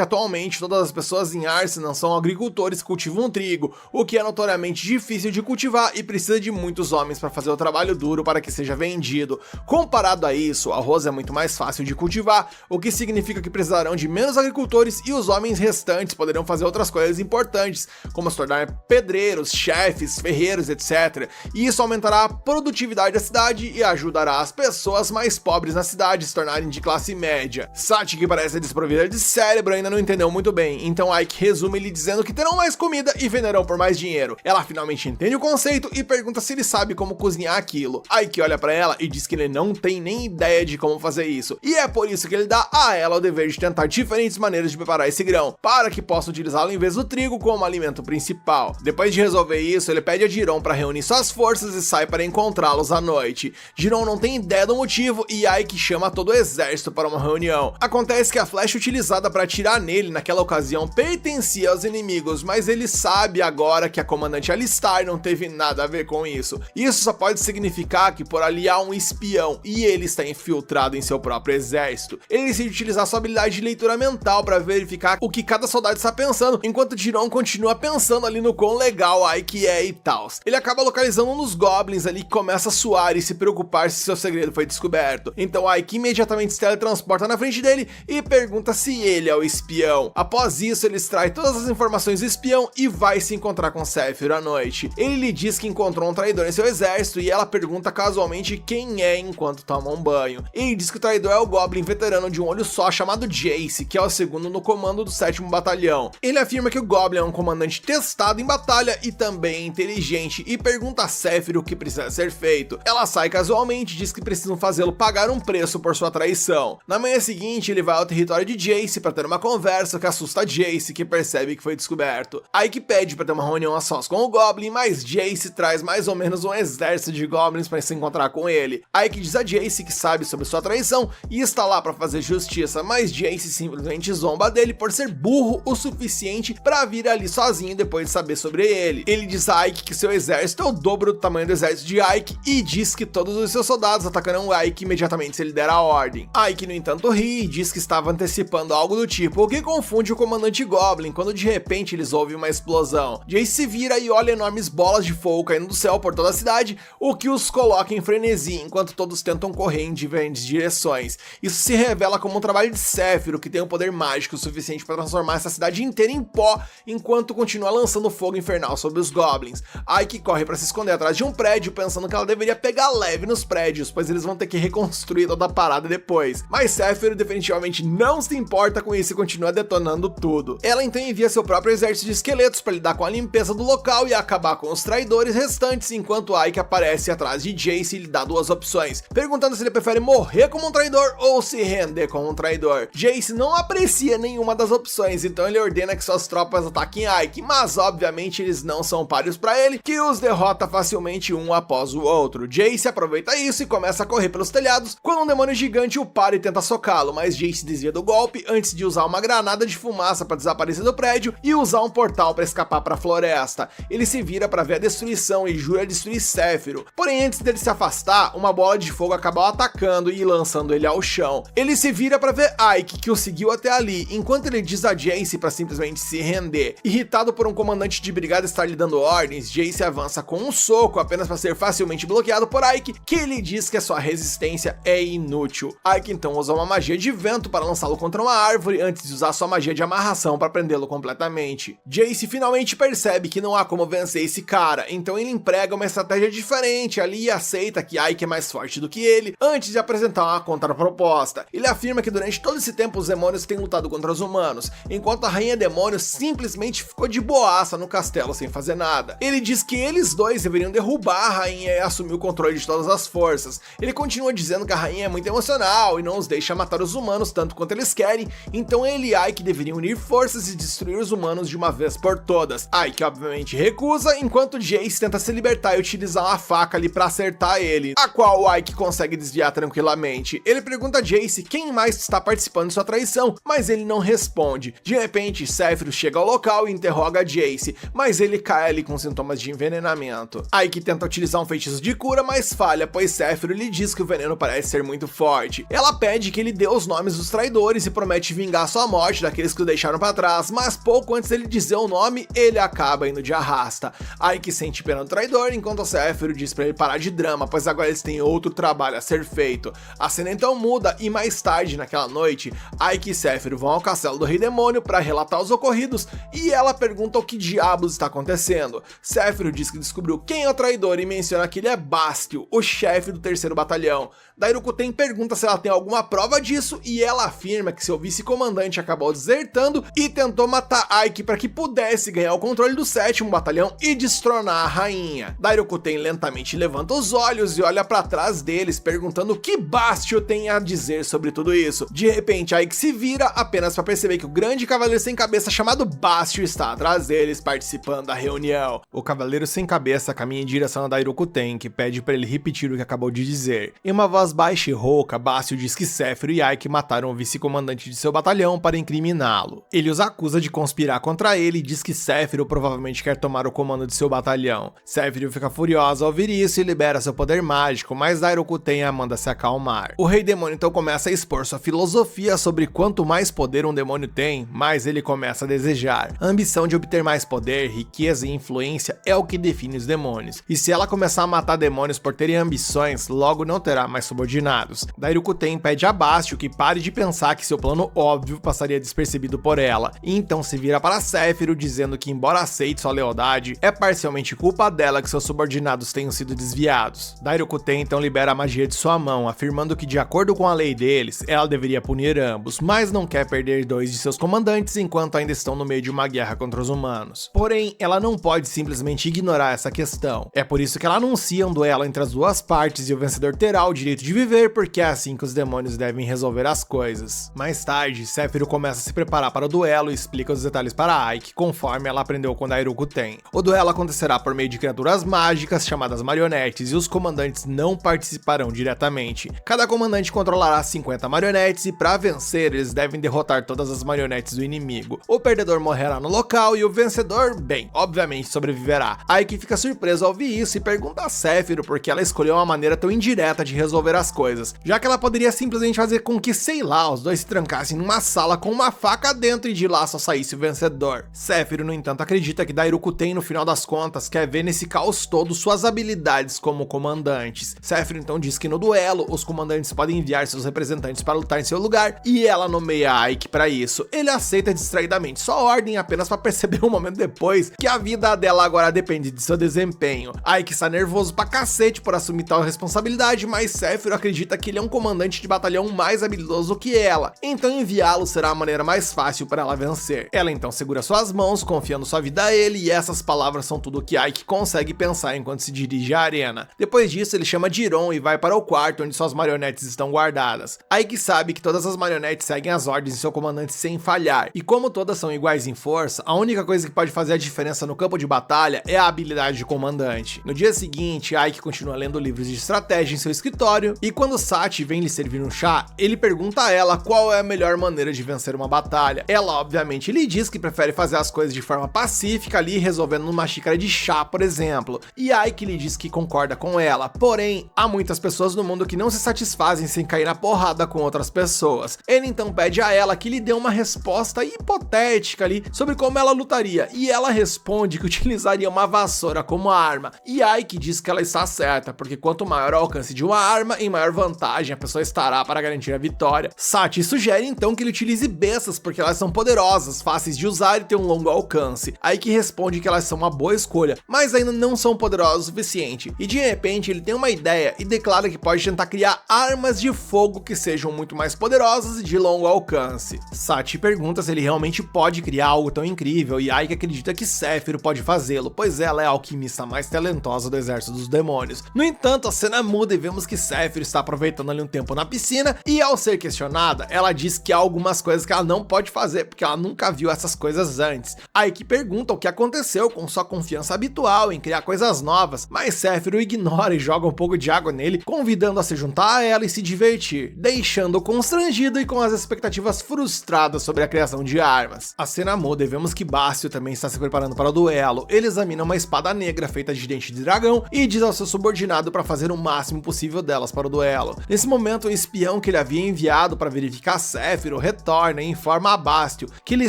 atualmente todas as pessoas em Arcenan são agricultores que cultivam trigo, o que é notoriamente difícil de cultivar e precisa de muitos homens para fazer o trabalho duro para que seja vendido. Comparado a isso, o arroz é muito mais fácil de cultivar, o que significa que precisarão de menos agricultores e os homens restantes poderão fazer outras coisas importantes, como se tornar pedreiros, chefes, ferreiros, etc. E isso aumentará a produtividade da cidade e ajudará as pessoas mais pobres na cidade a se tornarem de classe média. Sati, que parece desprovida de cérebro, ainda não entendeu muito bem, então Ike resume lhe dizendo que terão mais comida e venderão por mais dinheiro. Ela finalmente entende o conceito e pergunta se ele sabe como cozinhar aquilo. Ike olha pra ela e diz que ele não tem nem ideia de como fazer isso, e é por isso que ele dá a ela o dever de tentar diferentes maneiras de preparar esse grão, para que possa utilizá-lo em vez do trigo como alimento principal. Depois de resolver isso, ele pede a Jiron para reunir suas forças e sai para encontrá-los à noite. Jiron não tem ideia do motivo e Ike chama todo o exército para uma reunião. Acontece que a flecha utilizada para atirar nele naquela ocasião pertencia aos inimigos, mas ele sabe agora que a comandante Alistar não teve nada a ver com isso. Isso só pode significar que por ali há um espião e ele está infiltrado em seu próprio exército. Ele decide utilizar sua habilidade de leitura mental para verificar o que cada soldado está pensando, enquanto Jiron continua pensando ali no quão legal Ike é e tal. Ele acaba localizando um dos goblins ali que começa a suar e se preocupar se seu segredo foi descoberto. Então Ike imediatamente se teletransporta na frente dele e pergunta se ele é o espião. Após isso, ele extrai todas as informações do espião e vai se encontrar com Sephiroth à noite. Ele lhe diz que encontrou um traidor em seu exército e ela pergunta casualmente quem é enquanto toma um banho. Ele diz que o traidor é o goblin veterano de um olho só chamado Jace, que é o segundo no comando do 7º batalhão. Ele afirma que o goblin é um comandante testado em batalha e também inteligente e pergunta a Sephiroth o que precisa ser feito. Ela sai casualmente e diz que precisam fazê-lo pagar um preço por sua traição. Na manhã seguinte, ele vai ao território de Jace para ter uma conversa que assusta Jace, que percebe que foi descoberto. Ike pede para ter uma reunião a sós com o Goblin, mas Jace traz mais ou menos um exército de Goblins para se encontrar com ele. Ike diz a Jace que sabe sobre sua traição e está lá para fazer justiça, mas Jace simplesmente zomba dele por ser burro o suficiente para vir ali sozinho depois de saber sobre ele. Ele diz a Ike que seu exército é o dobro do tamanho do exército de Ike e diz que todos os seus soldados atacarão Ike imediatamente se ele der a ordem. Ike, no entanto, ri e diz que estava antecipando algo do tipo, o que confunde o comandante Goblin quando de repente eles ouvem uma explosão. Jace se vira e olha enormes bolas de fogo caindo do céu por toda a cidade, o que os coloca em frenesi enquanto todos tentam correr em diferentes direções. Isso se revela como um trabalho de Sephiroth, que tem um poder mágico suficiente para transformar essa cidade inteira em pó, enquanto continua lançando fogo infernal sobre os Goblins. Ike corre para se esconder atrás de um prédio, pensando que ela deveria pegar leve nos prédios, pois eles vão ter que reconstruir toda a parada depois. Mas Sephiroth definitivamente não se importa com isso e continua detonando tudo. Ela então envia seu próprio exército de esqueletos para lidar com a limpeza do local e acabar com os traidores restantes, enquanto Ike aparece atrás de Jace e lhe dá duas opções, perguntando se ele prefere morrer como um traidor ou se render como um traidor. Jace não aprecia nenhuma das opções, então ele ordena que suas tropas ataquem Ike, mas obviamente eles não são páreos para ele, que os derrota facilmente um após o outro. Jace aproveita isso e começa a correr pelos telhados, quando um demônio gigante o para e tenta socá-lo, mas Jace desvia do golpe antes de usar uma granada de fumaça para desaparecer do prédio e usar um portal para escapar para a floresta. Ele se vira para ver a destruição e jura destruir Sephiroth, porém antes dele se afastar, uma bola de fogo acaba o atacando e lançando ele ao chão. Ele se vira para ver Ike, que o seguiu até ali, enquanto ele diz a Jace para simplesmente se render. Irritado por um comandante de brigada estar lhe dando ordens, Jace avança com um soco apenas para ser facilmente bloqueado por Ike, que lhe diz que a sua resistência é inútil. Ike então usa uma magia de vento para lançá-lo contra uma árvore antes de usar sua magia de amarração para prendê-lo completamente. Jace finalmente percebe que não há como vencer esse cara, então ele emprega uma estratégia diferente ali e aceita que Ike é mais forte do que ele, antes de apresentar uma contraproposta. Ele afirma que durante todo esse tempo os demônios têm lutado contra os humanos, enquanto a rainha demônio simplesmente ficou de boaça no castelo sem fazer nada. Ele diz que eles dois deveriam derrubar a rainha e assumir o controle de todas as forças. Ele continua dizendo que a rainha é muito emocional e não os deixa matar os humanos tanto quanto eles querem, então ele e Ike deveriam unir forças e destruir os humanos de uma vez por todas. Ike obviamente recusa, enquanto Jace tenta se libertar e utilizar uma faca ali pra acertar ele, a qual o Ike consegue desviar tranquilamente. Ele pergunta a Jace quem mais está participando de sua traição, mas ele não responde. De repente, Sephiroth chega ao local e interroga Jace, mas ele cai ali com sintomas de envenenamento. Ike tenta utilizar um feitiço de cura, mas falha, pois Sephiroth lhe diz que o veneno parece parece ser muito forte. Ela pede que ele dê os nomes dos traidores e promete vingar sua morte daqueles que o deixaram pra trás, mas pouco antes dele dizer o nome, ele acaba indo de arrasta. Ike sente pena do traidor, enquanto Séfiro diz pra ele parar de drama, pois agora eles têm outro trabalho a ser feito. A cena então muda e mais tarde naquela noite, Ike e Séfiro vão ao castelo do Rei Demônio para relatar os ocorridos e ela pergunta o que diabos está acontecendo. Séfiro diz que descobriu quem é o traidor e menciona que ele é Bastio, o chefe do 3º batalhão. Daí Rakuten pergunta se ela tem alguma prova disso e ela afirma que seu vice-comandante acabou desertando e tentou matar Ike para que pudesse ganhar o controle do 7º batalhão e destronar a rainha. Daí Rakuten lentamente levanta os olhos e olha para trás deles perguntando o que Bastio tem a dizer sobre tudo isso. De repente Ike se vira apenas para perceber que o grande cavaleiro sem cabeça chamado Bastio está atrás deles participando da reunião. O cavaleiro sem cabeça caminha em direção a Dairokuten, que pede para ele repetir o que acabou de dizer. Em uma voz baixa e rouca, Bastio diz que Séfiro e Ike mataram o vice-comandante de seu batalhão para incriminá-lo. Ele os acusa de conspirar contra ele e diz que Séfiro provavelmente quer tomar o comando de seu batalhão. Séfiro fica furioso ao ouvir isso e libera seu poder mágico, mas Dairokuten a manda se acalmar. O Rei Demônio então começa a expor sua filosofia sobre quanto mais poder um demônio tem, mais ele começa a desejar. A ambição de obter mais poder, riqueza e influência é o que define os demônios. E se ela começar a matar demônios por terem ambições, logo não terá mais subordinados. Dairokuten pede a Bastio que pare de pensar que seu plano óbvio passaria despercebido por ela, e então se vira para Séfiro dizendo que, embora aceite sua lealdade, é parcialmente culpa dela que seus subordinados tenham sido desviados. Dairokuten então libera a magia de sua mão, afirmando que, de acordo com a lei deles, ela deveria punir ambos, mas não quer perder 2 de seus comandantes enquanto ainda estão no meio de uma guerra contra os humanos. Porém, ela não pode simplesmente ignorar essa questão. É por isso que ela anuncia um duelo entre as duas partes e o vencedor terá o direito de viver, porque é assim que os demônios devem resolver as coisas. Mais tarde, Séfiro começa a se preparar para o duelo e explica os detalhes para Ike, conforme ela aprendeu com Dairokuten. O duelo acontecerá por meio de criaturas mágicas chamadas marionetes e os comandantes não participarão diretamente. Cada comandante controlará 50 marionetes e para vencer eles devem derrotar todas as marionetes do inimigo. O perdedor morrerá no local e o vencedor, bem, obviamente sobreviverá. Ike fica surpreso ao ouvir isso e pergunta a Séfiro por que ela escolheu uma maneira tão indireta de resolver as coisas, já que ela poderia simplesmente fazer com que, sei lá, os dois se trancassem numa sala com uma faca dentro e de lá só saísse o vencedor. Séfiro, no entanto, acredita que Dairokuten, no final das contas, quer ver nesse caos todo suas habilidades como comandantes. Séfiro então diz que no duelo, os comandantes podem enviar seus representantes para lutar em seu lugar e ela nomeia Ike para isso. Ele aceita distraidamente sua ordem apenas para perceber um momento depois que a vida dela agora depende de seu desempenho. Ike está nervoso pra cacete por assumir tal responsabilidade, mas Séfiro acredita que ele é um comandante de batalhão mais habilidoso que ela, então enviá-lo será a maneira mais fácil para ela vencer. Ela então segura suas mãos, confiando sua vida a ele, e essas palavras são tudo o que Ike consegue pensar enquanto se dirige à arena. Depois disso, ele chama Jiron e vai para o quarto onde suas marionetes estão guardadas. Ike sabe que todas as marionetes seguem as ordens de seu comandante sem falhar, e como todas são iguais em força, a única coisa que pode fazer a diferença no campo de batalha é a habilidade de comandante. No dia seguinte, Ike continua lendo livros de estratégia em seu escritório, e quando Sachi vem lhe servir um chá, ele pergunta a ela qual é a melhor maneira de vencer uma batalha. Ela obviamente lhe diz que prefere fazer as coisas de forma pacífica ali, resolvendo numa xícara de chá, por exemplo, e Ike lhe diz que concorda com ela. Porém, há muitas pessoas no mundo que não se satisfazem sem cair na porrada com outras pessoas. Ele então pede a ela que lhe dê uma resposta hipotética ali sobre como ela lutaria, e ela responde que utilizaria uma vassoura como arma, e Ike diz que ela está certa, porque quanto maior o alcance de uma arma, em maior vantagem a pessoa estará para garantir a vitória. Sachi sugere então que ele utilize bestas, porque elas são poderosas, fáceis de usar e têm um longo alcance. Ike responde que elas são uma boa escolha, mas ainda não são poderosas o suficiente, e de repente ele tem uma ideia e declara que pode tentar criar armas de fogo que sejam muito mais poderosas e de longo alcance. Sachi pergunta se ele realmente pode criar algo tão incrível, e Ike acredita que Séfiro pode fazê-lo, pois ela é a alquimista mais talentosa do exército dos demônios. No entanto, a cena muda e vemos que Séfiro está aproveitando ali um tempo na piscina, e ao ser questionada, ela diz que há algumas coisas que ela não pode fazer, porque ela nunca viu essas coisas antes. Ike pergunta o que aconteceu com sua confiança habitual em criar coisas novas, mas Séfiro ignora e joga um pouco de água nele, convidando a se juntar a ela e se divertir, deixando-o constrangido e com as expectativas frustradas sobre a criação de armas. A cena muda e vemos que Bastio também está se preparando para o duelo. Ele examina uma espada negra feita de dente de dragão e diz ao seu subordinado para fazer o máximo possível delas para o duelo. Nesse momento, o espião que ele havia enviado para verificar Sephiroth retorna e informa a Bastio que ele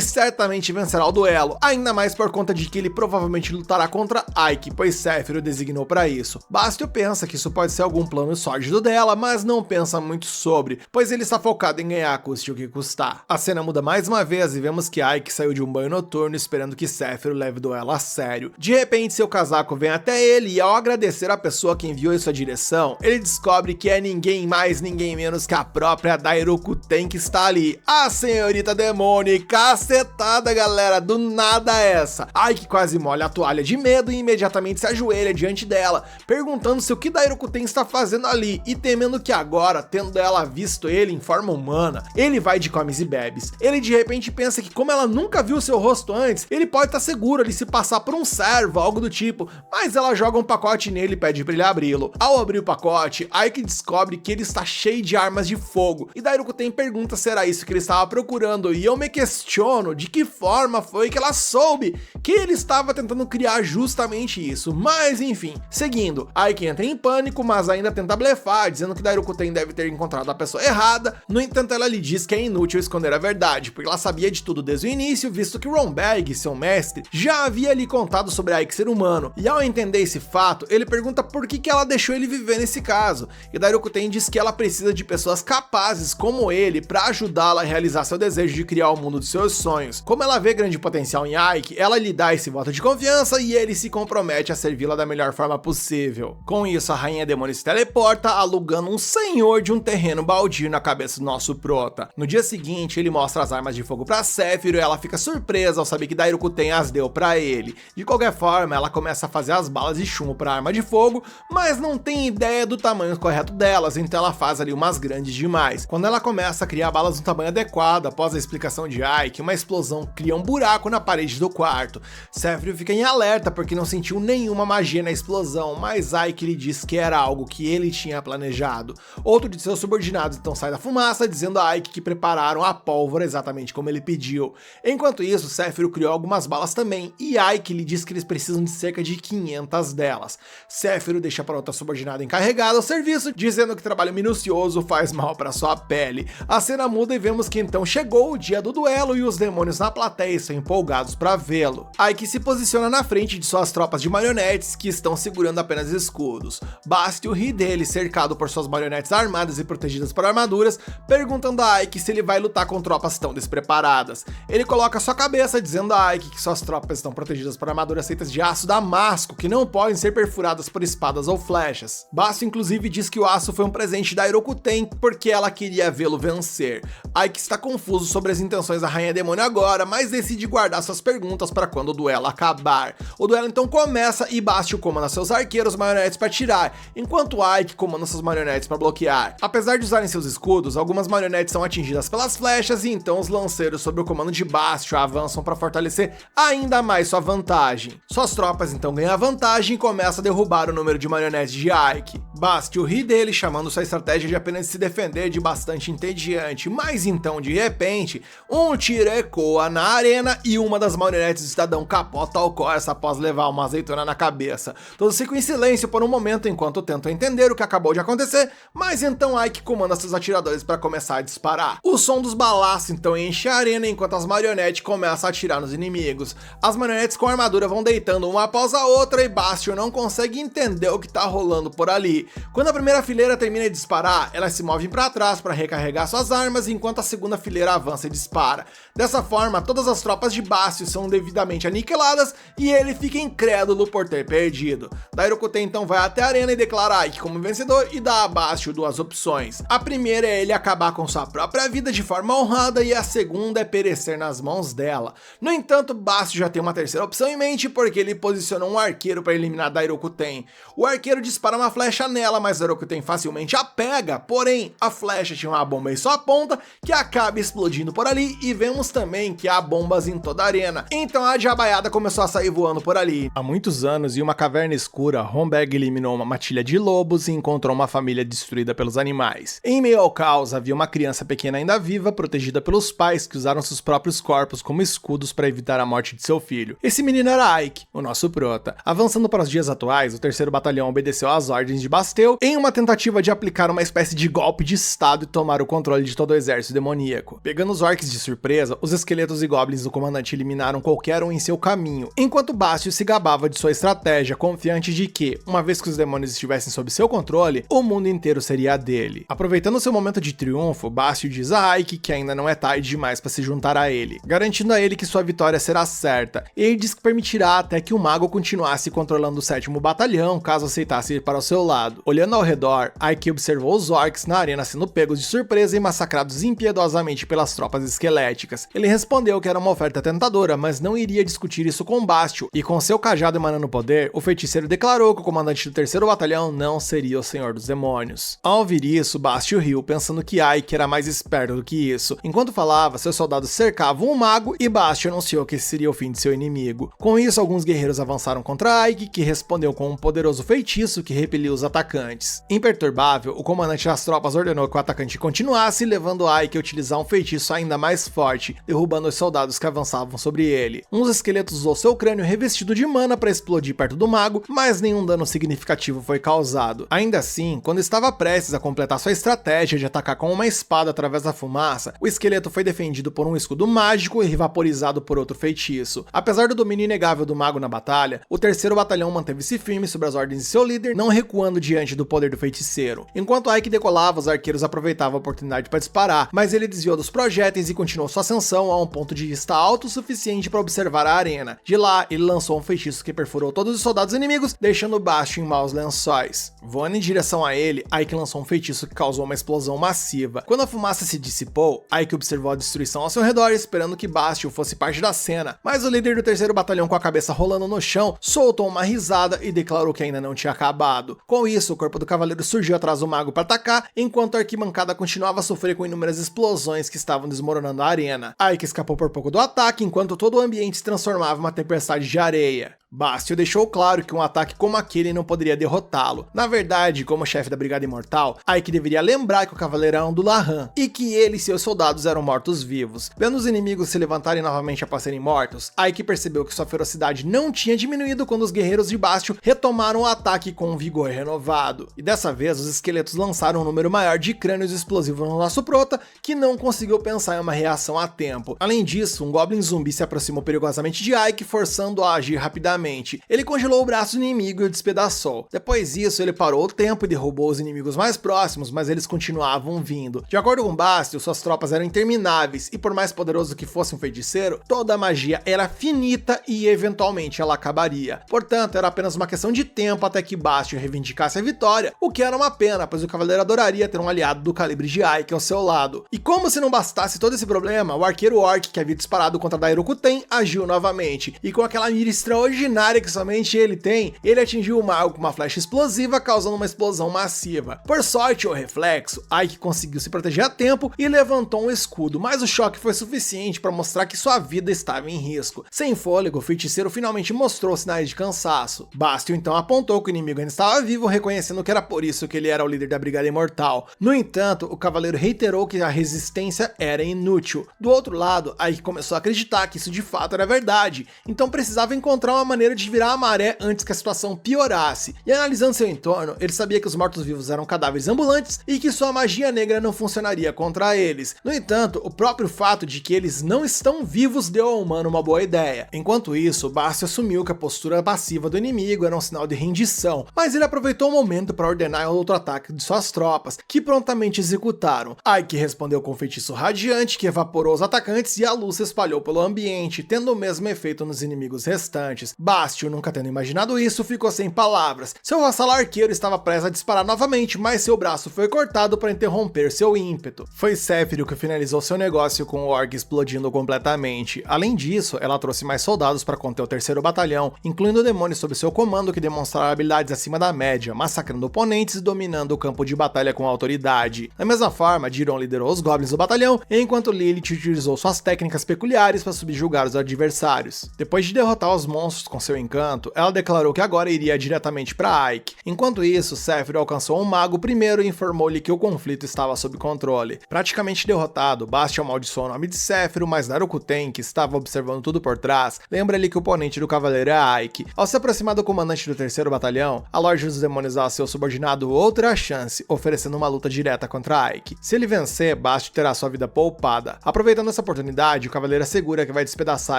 certamente vencerá o duelo, ainda mais por conta de que ele provavelmente lutará contra Ike, pois Sephiroth designou para isso. Bastio pensa que isso pode ser algum plano sórdido dela, mas não pensa muito sobre, pois ele está focado em ganhar, custe o que custar. A cena muda mais uma vez e vemos que Ike saiu de um banho noturno esperando que Sephiroth leve o duelo a sério. De repente, seu casaco vem até ele e, ao agradecer a pessoa que enviou em sua direção, ele descobre que é ninguém mais, ninguém menos que a própria Dairokuten que está ali, a senhorita demônio. E cacetada, galera, do nada essa. Ike quase molha a toalha de medo e imediatamente se ajoelha diante dela, perguntando-se o que Dairokuten está fazendo ali e temendo que agora, tendo ela visto ele em forma humana, ele vai de comes e bebes. Ele de repente pensa que, como ela nunca viu seu rosto antes, ele pode estar seguro ali se passar por um servo, algo do tipo, mas ela joga um pacote nele e pede para ele abri-lo. Ao abrir o pacote, Ike descobre que ele está cheio de armas de fogo, e Dairokuten pergunta se era isso que ele estava procurando, e eu me questiono de que forma foi que ela soube que ele estava tentando criar justamente isso, mas enfim. Seguindo, Ike entra em pânico, mas ainda tenta blefar, dizendo que Dairokuten deve ter encontrado a pessoa errada. No entanto, ela lhe diz que é inútil esconder a verdade, porque ela sabia de tudo desde o início, visto que Ronberg, seu mestre, já havia lhe contado sobre Ike ser humano, e ao entender esse fato, ele pergunta por que ela deixou ele viver nesse caso, e Dairokuten diz que ela precisa de pessoas capazes como ele para ajudá-la a realizar seu desejo de criar o mundo dos seus sonhos. Como ela vê grande potencial em Ike, ela lhe dá esse voto de confiança e ele se compromete a servi-la da melhor forma possível. Com isso, a rainha demônio se teleporta, alugando um senhor de um terreno baldio na cabeça do nosso prota. No dia seguinte, ele mostra as armas de fogo para Sephiroth e ela fica surpresa ao saber que Dairokuten as deu para ele. De qualquer forma, ela começa a fazer as balas de chumbo para arma de fogo, mas não tem ideia do tamanho correto delas, então ela faz ali umas grandes demais. Quando ela começa a criar balas no tamanho adequado, após a explicação de Ike, uma explosão cria um buraco na parede do quarto. Sephiroth fica em alerta porque não sentiu nenhuma magia na explosão, mas Ike lhe diz que era algo que ele tinha planejado. Outro de seus subordinados então sai da fumaça, dizendo a Ike que prepararam a pólvora exatamente como ele pediu. Enquanto isso, Sephiroth criou algumas balas também, e Ike lhe diz que eles precisam de cerca de 500 delas. Sephiroth deixa para outra subordinada encarregada o serviço, dizendo que trabalho minucioso faz mal para sua pele. A cena muda e vemos que então chegou o dia do duelo e os demônios na plateia estão empolgados para vê-lo. Ike se posiciona na frente de suas tropas de marionetes que estão segurando apenas escudos. Bastio ri dele, cercado por suas marionetes armadas e protegidas por armaduras, perguntando a Ike se ele vai lutar com tropas tão despreparadas. Ele coloca sua cabeça, dizendo a Ike que suas tropas estão protegidas por armaduras feitas de aço damasco, que não podem ser perfuradas por espadas ou flechas. Bastio inclusive diz que o aço foi um presente da Dairokuten porque ela queria vê-lo vencer. Ike está confuso sobre as intenções da rainha demônio agora, mas decide guardar suas perguntas para quando o duelo acabar. O duelo então começa e Bastio comanda seus arqueiros marionetes para atirar, enquanto Ike comanda suas marionetes para bloquear. Apesar de usarem seus escudos, algumas marionetes são atingidas pelas flechas e então os lanceiros sob o comando de Bastio avançam para fortalecer ainda mais sua vantagem. Suas tropas então ganham a vantagem e começam a derrubar o número de marionetes de Ike. Bastio ri dele, chamando sua estratégia de apenas se defender de bastante entediante, mas então de repente, um tiro ecoa na arena e uma das marionetes do cidadão capota ao Corsa após levar uma azeitona na cabeça. Todos ficam em silêncio por um momento enquanto tentam entender o que acabou de acontecer, mas então Ike comanda seus atiradores para começar a disparar. O som dos balaços então enche a arena enquanto as marionetes começam a atirar nos inimigos. As marionetes com armadura vão deitando uma após a outra e Bastio não consegue entender o que tá rolando por ali. Quando a primeira fileira termina de disparar, elas se movem para trás para recarregar suas armas, enquanto a segunda fileira avança e dispara. Dessa forma, todas as tropas de Bastio são devidamente aniquiladas e ele fica incrédulo por ter perdido. Dairokuten então vai até a arena e declara Ike como vencedor e dá a Bastio duas opções. A primeira é ele acabar com sua própria vida de forma honrada e a segunda é perecer nas mãos dela. No entanto, Bastio já tem uma terceira opção em mente porque ele posiciona um arqueiro para eliminar Dairokuten. O arqueiro dispara uma flecha nela, mas Dairokuten facilmente a pega, porém a flecha tinha uma bomba em sua ponta que acaba explodindo por ali e vemos também que há bombas em toda a arena. Então a diabaiada começou a sair voando por ali. Há muitos anos, em uma caverna escura, Ronberg eliminou uma matilha de lobos e encontrou uma família destruída pelos animais. Em meio ao caos, havia uma criança pequena ainda viva, protegida pelos pais que usaram seus próprios corpos como escudos para evitar a morte de seu filho. Esse menino era Ike, o nosso prota. Avançando para os dias atuais, o 3º Batalhão obedeceu às ordens de Bastio em uma tentativa tentativa de aplicar uma espécie de golpe de estado e tomar o controle de todo o exército demoníaco. Pegando os orcs de surpresa, os esqueletos e goblins do comandante eliminaram qualquer um em seu caminho, enquanto Bastio se gabava de sua estratégia, confiante de que, uma vez que os demônios estivessem sob seu controle, o mundo inteiro seria dele. Aproveitando seu momento de triunfo, Bastio diz a Ike que ainda não é tarde demais para se juntar a ele, garantindo a ele que sua vitória será certa, e ele diz que permitirá até que o mago continuasse controlando o 7º batalhão, caso aceitasse ir para o seu lado. Olhando ao redor, Ike observou os orcs na arena sendo pegos de surpresa e massacrados impiedosamente pelas tropas esqueléticas. Ele respondeu que era uma oferta tentadora, mas não iria discutir isso com Bastio, e com seu cajado emanando poder, o feiticeiro declarou que o comandante do 3º batalhão não seria o Senhor dos Demônios. Ao ouvir isso, Bastio riu, pensando que Ike era mais esperto do que isso. Enquanto falava, seus soldados cercavam o mago e Bastio anunciou que esse seria o fim de seu inimigo. Com isso, alguns guerreiros avançaram contra Ike, que respondeu com um poderoso feitiço que repeliu os atacantes. Imperturbável, o comandante das tropas ordenou que o atacante continuasse, levando Ike a utilizar um feitiço ainda mais forte, derrubando os soldados que avançavam sobre ele. Um dos esqueletos usou seu crânio revestido de mana para explodir perto do mago, mas nenhum dano significativo foi causado. Ainda assim, quando estava prestes a completar sua estratégia de atacar com uma espada através da fumaça, o esqueleto foi defendido por um escudo mágico e vaporizado por outro feitiço. Apesar do domínio inegável do mago na batalha, o 3º batalhão manteve-se firme sob as ordens de seu líder, não recuando diante do poder do feiticeiro. Enquanto Ike decolava, os arqueiros aproveitavam a oportunidade para disparar, mas ele desviou dos projéteis e continuou sua ascensão a um ponto de vista alto o suficiente para observar a arena. De lá, ele lançou um feitiço que perfurou todos os soldados inimigos, deixando Bastio em maus lençóis. Voando em direção a ele, Ike lançou um feitiço que causou uma explosão massiva. Quando a fumaça se dissipou, Ike observou a destruição ao seu redor, esperando que Bastio fosse parte da cena, mas o líder do 3º batalhão, com a cabeça rolando no chão, soltou uma risada e declarou que ainda não tinha acabado. Com isso, o corpo do cavaleiro surgiu atrás do mago para atacar, enquanto a arquibancada continuava a sofrer com inúmeras explosões que estavam desmoronando a arena. Ike escapou por pouco do ataque, enquanto todo o ambiente se transformava em uma tempestade de areia. Bastio deixou claro que um ataque como aquele não poderia derrotá-lo. Na verdade, como chefe da Brigada Imortal, Ike deveria lembrar que o cavaleiro era um Dullahan, e que ele e seus soldados eram mortos-vivos. Vendo os inimigos se levantarem novamente após serem mortos, Ike percebeu que sua ferocidade não tinha diminuído quando os guerreiros de Bastio retomaram o ataque com um vigor renovado. E dessa vez, os esqueletos lançaram um número maior de crânios explosivos no nosso prota, que não conseguiu pensar em uma reação a tempo. Além disso, um goblin zumbi se aproximou perigosamente de Ike, forçando-o a agir rapidamente. Ele congelou o braço do inimigo e o despedaçou. Depois disso, ele parou o tempo e derrubou os inimigos mais próximos, mas eles continuavam vindo. De acordo com Bastio, suas tropas eram intermináveis, e por mais poderoso que fosse um feiticeiro, toda a magia era finita e eventualmente ela acabaria. Portanto, era apenas uma questão de tempo até que Bastio reivindicasse a vitória, o que era uma pena, pois o cavaleiro adoraria ter um aliado do calibre de Ike ao seu lado. E como se não bastasse todo esse problema, o arqueiro orc que havia disparado contra Dairokuten agiu novamente, e com aquela mira extraordinária que somente ele tem, ele atingiu o mago com uma flecha explosiva, causando uma explosão massiva. Por sorte ou reflexo, Ike conseguiu se proteger a tempo e levantou um escudo, mas o choque foi suficiente para mostrar que sua vida estava em risco. Sem fôlego, o feiticeiro finalmente mostrou sinais de cansaço. Bastio então apontou que o inimigo ainda estava vivo, reconhecendo que era por isso que ele era o líder da Brigada Imortal. No entanto, o cavaleiro reiterou que a resistência era inútil. Do outro lado, Ike começou a acreditar que isso de fato era verdade, então precisava encontrar uma maneira de virar a maré antes que a situação piorasse. E analisando seu entorno, ele sabia que os mortos-vivos eram cadáveres ambulantes e que sua magia negra não funcionaria contra eles. No entanto, o próprio fato de que eles não estão vivos deu ao humano uma boa ideia. Enquanto isso, Bastio assumiu que a postura passiva do inimigo era um sinal de rendição, mas ele aproveitou o momento para ordenar outro ataque de suas tropas, que prontamente executaram. Ike respondeu com um feitiço radiante que evaporou os atacantes e a luz se espalhou pelo ambiente, tendo o mesmo efeito nos inimigos restantes. Bastio, nunca tendo imaginado isso, ficou sem palavras. Seu vassalo arqueiro estava prestes a disparar novamente, mas seu braço foi cortado para interromper seu ímpeto. Foi Sephiroth que finalizou seu negócio com o orc explodindo completamente. Além disso, ela trouxe mais soldados para conter o 3º batalhão, incluindo demônios sob seu comando que demonstraram habilidades acima da média, massacrando oponentes e dominando o campo de batalha com autoridade. Da mesma forma, Diron liderou os goblins do batalhão, enquanto Lilith utilizou suas técnicas peculiares para subjugar os adversários. Depois de derrotar os monstros com seu encanto, ela declarou que agora iria diretamente para Ike. Enquanto isso, Sephiroth alcançou um mago primeiro e informou-lhe que o conflito estava sob controle. Praticamente derrotado, Bast amaldiçoou o nome de Sephiroth, mas Darukuten, que estava observando tudo por trás, lembra-lhe que o oponente do cavaleiro é Ike. Ao se aproximar do comandante do 3º batalhão, a Lorde dos Demônios dá a seu subordinado outra chance, oferecendo uma luta direta contra Ike. Se ele vencer, Bast terá sua vida poupada. Aproveitando essa oportunidade, o cavaleiro assegura que vai despedaçar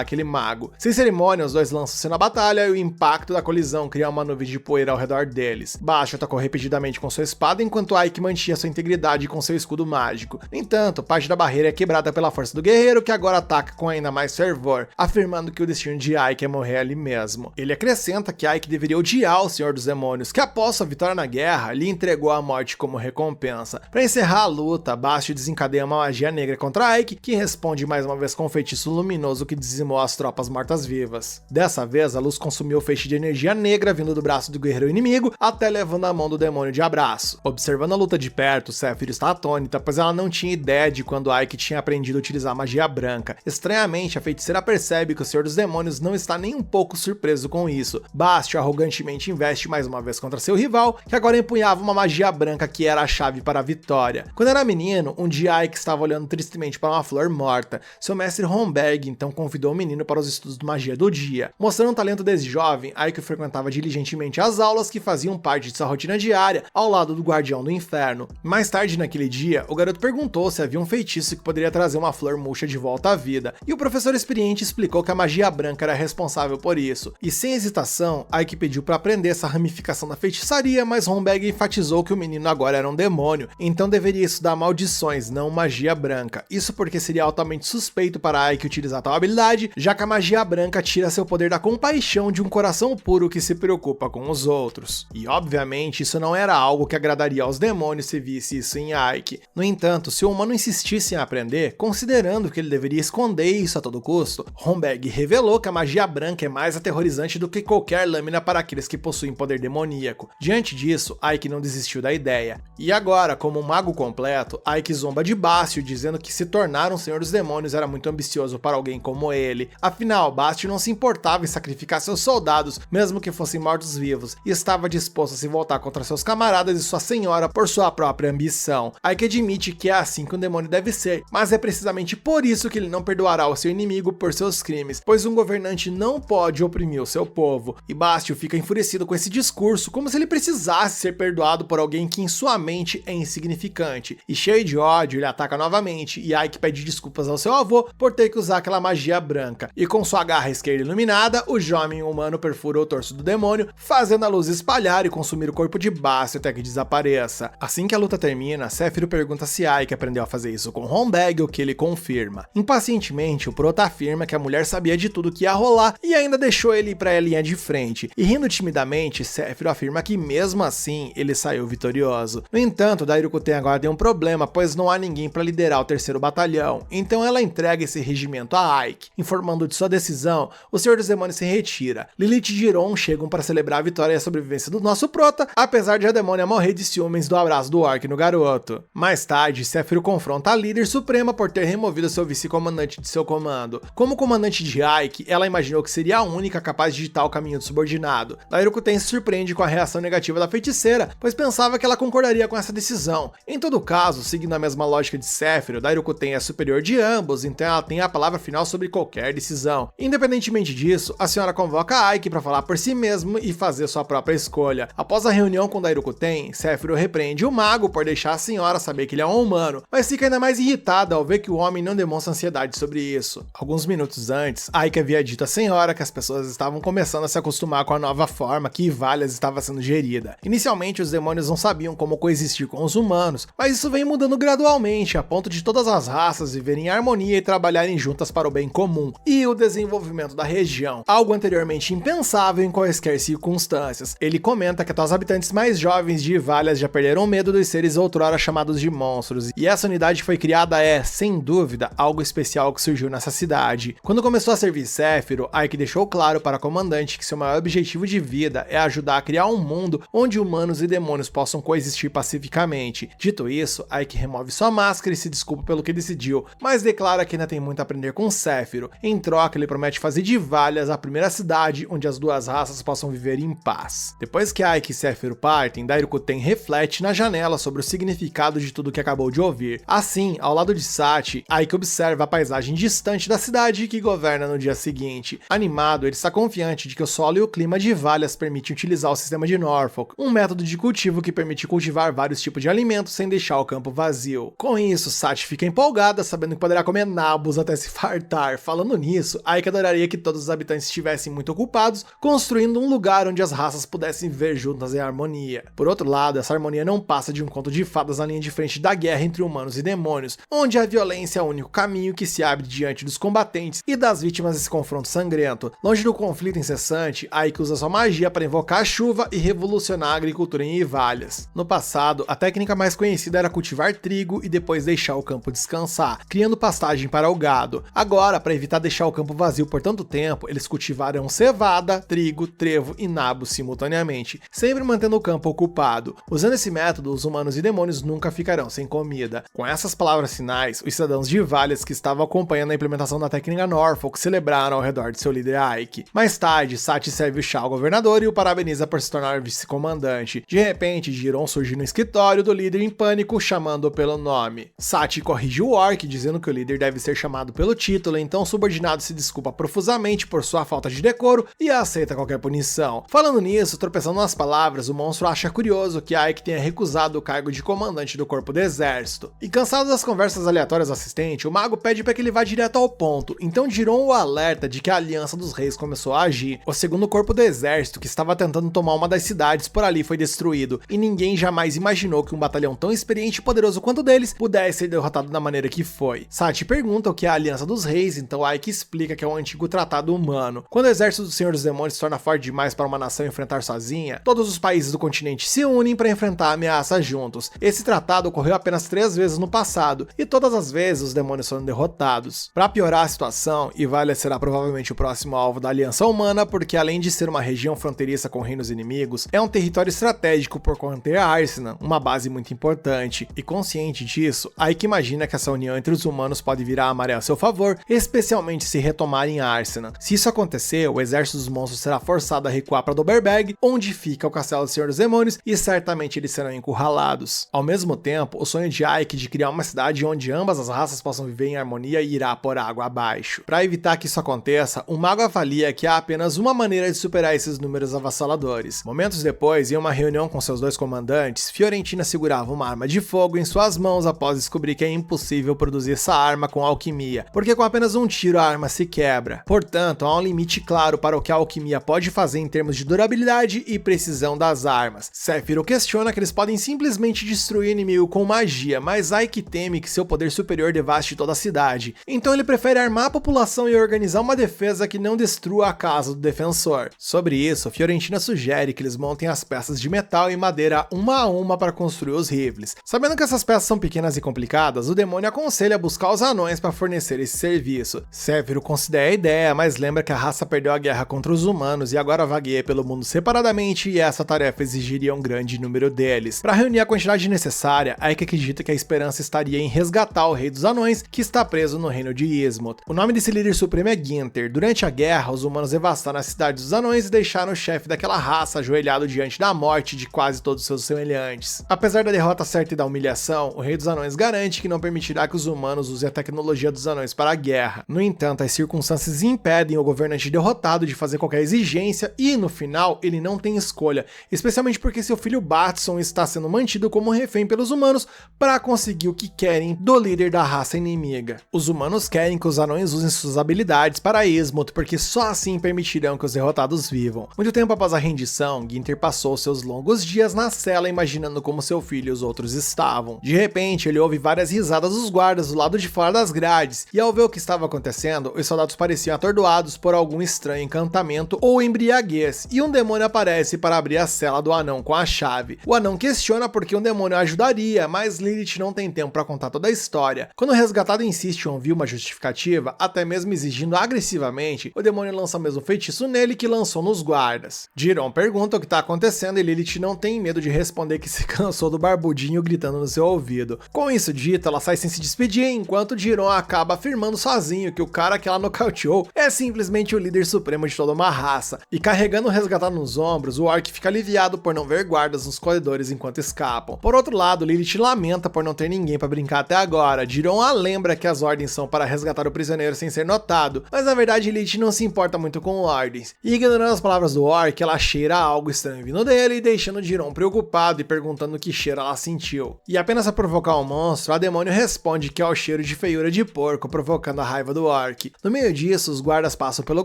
aquele mago. Sem cerimônia, os dois lançam-se na batalha e o impacto da colisão cria uma nuvem de poeira ao redor deles. Bast atacou repetidamente com sua espada, enquanto Ike mantinha sua integridade com seu escudo mágico. No entanto, parte da barreira é quebrada pela força do guerreiro, que agora ataca com ainda mais fervor, afirmando que o destino de Ike é morrer ali mesmo. Ele acrescenta que Ike deveria odiar o Senhor dos Demônios, que após sua vitória na guerra, lhe entregou a morte como recompensa. Para encerrar a luta, Bast desencadeia uma magia negra contra Ike, que responde mais uma vez com um feitiço luminoso que dizimou as tropas mortas-vivas. Dessa vez, a luz consumiu o feixe de energia negra vindo do braço do guerreiro inimigo, até levando a mão do demônio de abraço. Observando a luta de perto, Sephiroth está atônita, pois ela não tinha ideia de quando Ike tinha aprendido a utilizar a magia branca. Estranhamente, a feiticeira percebe que o Senhor dos Demônios não está nem um pouco surpreso com isso. Bast arrogantemente investe mais uma vez contra seu rival, que agora empunhava uma magia branca que era a chave para a vitória. Quando era menino, um dia Ike estava olhando tristemente para uma flor morta. Seu mestre Homberg então convidou o menino para os estudos de magia do dia. Mostrando um talento desde jovem, Ike frequentava diligentemente as aulas que faziam parte de sua rotina diária, ao lado do Guardião do Inferno. Mais tarde naquele dia, o garoto perguntou se havia um feitiço que poderia trazer uma flor murcha de volta à vida, e o professor experiente explicou que a magia branca era responsável por isso. E sem hesitação, Ike pediu para aprender essa ramificação da feitiçaria, mas Homberg enfatizou que o menino agora era um demônio, então deveria estudar maldições, não magia branca. Isso porque seria altamente suspeito para Ike utilizar tal habilidade, já que a magia branca tira seu poder da compaixão de um coração puro que se preocupa com os outros. E obviamente isso não era algo que agradaria aos demônios se visse isso em Ike. No entanto, se o humano insistisse em aprender, considerando que ele deveria esconder isso a todo custo, Homberg revelou que a magia branca é mais aterrorizante do que qualquer lâmina para aqueles que possuem poder demoníaco. Diante disso, Ike não desistiu da ideia. E agora, como um mago completo, Ike zomba de Bast, dizendo que se tornar um Senhor dos Demônios era muito ambicioso para alguém como ele. Afinal, Bast não se importava em sacrificar seus soldados, mesmo que fossem mortos-vivos, e estava disposto a se voltar contra seus camaradas e sua senhora por sua própria ambição. Ike admite que é assim que um demônio deve ser, mas é precisamente por isso que ele não perdoará o seu inimigo por seus crimes, pois um governante não pode oprimir o seu povo. E Bast fica enfurecido com esse discurso, como se ele precisasse ser perdoado por alguém que em sua mente é insignificante. E cheio de ódio, ele ataca novamente, e Ike pede desculpas ao seu avô por ter que usar aquela magia branca. E com sua garra esquerda iluminada, o jovem humano perfura o torso do demônio, fazendo a luz espalhar e consumir o corpo de Bast até que desapareça. Assim que a luta termina, Sephiroth pergunta se Ike aprendeu a fazer isso com Homberg, o que ele confirma. Impacientemente, o Proto afirma que a mulher sabia de tudo que ia rolar e ainda deixou ele ir para a linha de frente. E rindo timidamente, Sephiroth afirma que mesmo assim, ele saiu vitorioso. No entanto, Darukuten agora tem um problema, pois não há ninguém para liderar o 3º batalhão, então ela entrega esse regimento a Ike. Informando de sua decisão, o Senhor dos Demônios se retira. Lilith e Giron chegam para celebrar a vitória e a sobrevivência do nosso Prota, apesar de a demônia morrer de ciúmes do abraço do Orc no garoto. Mais tarde, Sephiroth confronta a líder suprema por ter removido seu vice-comandante de seu comando. Como comandante de Ike, ela imaginou que seria a única capaz de ditar o caminho do subordinado. Darukuten se surpreende com a reação negativa da feiticeira, pois pensava que ela concordaria com essa decisão. Em todo caso, seguindo a mesma lógica de Sephiroth, Darukuten é superior de ambos, então ela tem a palavra final sobre qualquer decisão. Independentemente disso, a senhora convoca Ike para falar por si mesmo e fazer sua própria escolha. Após a reunião com Darukuten, Sephiroth repreende o mago por deixar a senhora saber que ele é um humano, mas fica ainda mais irritada ao ver que o homem não demonstra ansiedade sobre isso. Alguns minutos antes, Ike havia dito à senhora que as pessoas estavam começando a se acostumar com a nova forma que Ivalias estava sendo gerida. Inicialmente, os demônios não sabiam como coexistir com os humanos, mas isso vem mudando gradualmente, a ponto de todas as raças viverem em harmonia e trabalharem juntas para o bem comum e o desenvolvimento da região, algo anteriormente impensável em quaisquer circunstâncias. Ele comenta que até os habitantes mais jovens de Ivalias já perderam medo dos seres outrora chamados de monstros, e essa unidade que foi criada é, sem dúvida, algo especial que surgiu nessa cidade. Quando começou a servir Sephiroth, Ike deixou claro para a comandante que seu maior objetivo de vida é ajudar a criar um mundo onde humanos e demônios possam coexistir pacificamente. Dito isso, Ike remove sua máscara e se desculpa pelo que decidiu, mas declara que ainda tem muito a aprender com Sephiroth. Em troca, ele promete fazer de Ivalias a primeira a cidade onde as duas raças possam viver em paz. Depois que Ike e Sephiroth partem, Dairukuten reflete na janela sobre o significado de tudo que acabou de ouvir. Assim, ao lado de Sachi, Ike observa a paisagem distante da cidade que governa no dia seguinte. Animado, ele está confiante de que o solo e o clima de Valhalla permitem utilizar o sistema de Norfolk, um método de cultivo que permite cultivar vários tipos de alimentos sem deixar o campo vazio. Com isso, Sachi fica empolgada, sabendo que poderá comer nabos até se fartar. Falando nisso, Ike adoraria que todos os habitantes estivessem muito ocupados, construindo um lugar onde as raças pudessem viver juntas em harmonia. Por outro lado, essa harmonia não passa de um conto de fadas na linha de frente da guerra entre humanos e demônios, onde a violência é o único caminho que se abre diante dos combatentes e das vítimas desse confronto sangrento. Longe do conflito incessante, Ike usa sua magia para invocar a chuva e revolucionar a agricultura em Ivalias. No passado, a técnica mais conhecida era cultivar trigo e depois deixar o campo descansar, criando pastagem para o gado. Agora, para evitar deixar o campo vazio por tanto tempo, eles cultivarão cevada, trigo, trevo e nabo simultaneamente, sempre mantendo o campo ocupado. Usando esse método, os humanos e demônios nunca ficarão sem comida. Com essas palavras finais, os cidadãos de Ivalias que estavam acompanhando a implementação da técnica Norfolk celebraram ao redor de seu líder Ike. Mais tarde, Sachi serve o chá ao governador e o parabeniza por se tornar vice-comandante. De repente, Jiron surge no escritório do líder em pânico, chamando-o pelo nome. Sachi corrige o orc, dizendo que o líder deve ser chamado pelo título, então o subordinado se desculpa profusamente por sua falta de decoro e aceita qualquer punição. Falando nisso, tropeçando nas palavras, o monstro acha curioso que Ike tenha recusado o cargo de comandante do corpo do exército. E cansado das conversas aleatórias do assistente, o mago pede para que ele vá direto ao ponto, então Jiron o alerta de que a Aliança dos Reis começou a agir. O segundo corpo do exército, que estava tentando tomar uma das cidades por ali, foi destruído, e ninguém jamais imaginou que um batalhão tão experiente e poderoso quanto o deles pudesse ser derrotado da maneira que foi. Sachi pergunta o que é a Aliança dos Reis, então Ike explica que é um antigo tratado humano. Quando o exército do Senhor dos Demônios se torna forte demais para uma nação enfrentar sozinha, todos os países do continente se unem para enfrentar a ameaça juntos. Esse tratado ocorreu apenas 3 vezes no passado, e todas as vezes os demônios foram derrotados. Para piorar a situação, Ivalias será provavelmente o próximo alvo da Aliança Humana, porque além de ser uma região fronteiriça com reinos inimigos, é um território estratégico por conter Arslan, uma base muito importante. E consciente disso, Ike imagina que essa união entre os humanos pode virar a maré a seu favor, especialmente se retomarem Arslan. Se isso acontecer, o exército dos monstros será forçado a recuar para Doberberg, onde fica o castelo do Senhor dos Demônios, e certamente eles serão encurralados. Ao mesmo tempo, o sonho de Ike de criar uma cidade onde ambas as raças possam viver em harmonia irá por água abaixo. Para evitar que isso aconteça, o mago avalia que há apenas uma maneira de superar esses números avassaladores. Momentos depois, em uma reunião com seus dois comandantes, Fiorentina segurava uma arma de fogo em suas mãos após descobrir que é impossível produzir essa arma com alquimia, porque com apenas um tiro a arma se quebra. Portanto, há um limite claro para o que a alquimia pode fazer em termos de durabilidade e precisão das armas. Sephiroth questiona que eles podem simplesmente destruir o inimigo com magia, mas Ike teme que seu poder superior devaste toda a cidade. Então ele prefere armar a população e organizar uma defesa que não destrua a casa do defensor. Sobre isso, Fiorentina sugere que eles montem as peças de metal e madeira uma a uma para construir os rifles. Sabendo que essas peças são pequenas e complicadas, o demônio aconselha buscar os anões para fornecer esse serviço. Sephiroth considera a ideia, mas lembra que a raça perdeu a guerra contra os humanos e agora vagueia pelo mundo separadamente, e essa tarefa exigiria um grande número deles. Para reunir a quantidade necessária, Ike acredita que a esperança estaria em resgatar o Rei dos Anões, que está preso no reino de Ismoth. O nome desse líder supremo é Ginter. Durante a guerra, os humanos devastaram a cidade dos anões e deixaram o chefe daquela raça ajoelhado diante da morte de quase todos seus semelhantes. Apesar da derrota certa e da humilhação, o Rei dos Anões garante que não permitirá que os humanos usem a tecnologia dos anões para a guerra. No entanto, as circunstâncias impedem o governante derrotado de fazer qualquer exigência e, no final, ele não tem escolha, especialmente porque seu filho Batson está sendo mantido como refém pelos humanos para conseguir o que querem do líder da raça inimiga. Os humanos querem que os anões usem suas habilidades para Ismoth, porque só assim permitirão que os derrotados vivam. Muito tempo após a rendição, Ginter passou seus longos dias na cela imaginando como seu filho e os outros estavam. De repente, ele ouve várias risadas dos guardas do lado de fora das grades, e ao ver o que estava acontecendo, os soldados pareciam atordoados por algum estranho encantamento ou embriaguez, e um demônio aparece para abrir a cela do anão com a chave. O anão questiona por que um demônio ajudaria, mas Lilith não tem tempo para contar toda a história. Quando o resgatado insiste em ouvir uma justificativa, até mesmo exigindo agressivamente, o demônio lança o mesmo feitiço nele que lançou nos guardas. Jiron pergunta o que está acontecendo e Lilith não tem medo de responder que se cansou do barbudinho gritando no seu ouvido. Com isso dito, ela sai sem se despedir, enquanto Jiron acaba afirmando sozinho que o cara que ela nocauteou é simplesmente o líder líder supremo de toda uma raça. E carregando o resgatado nos ombros, o orc fica aliviado por não ver guardas nos corredores enquanto escapam. Por outro lado, Lilith lamenta por não ter ninguém para brincar até agora. Jiron a lembra que as ordens são para resgatar o prisioneiro sem ser notado, mas na verdade Lilith não se importa muito com ordens. E ignorando as palavras do orc, ela cheira algo estranho vindo dele, deixando Jiron preocupado e perguntando que cheiro ela sentiu. E apenas para provocar o monstro, a demônio responde que é o cheiro de feiura de porco, provocando a raiva do orc. No meio disso, os guardas passam pelo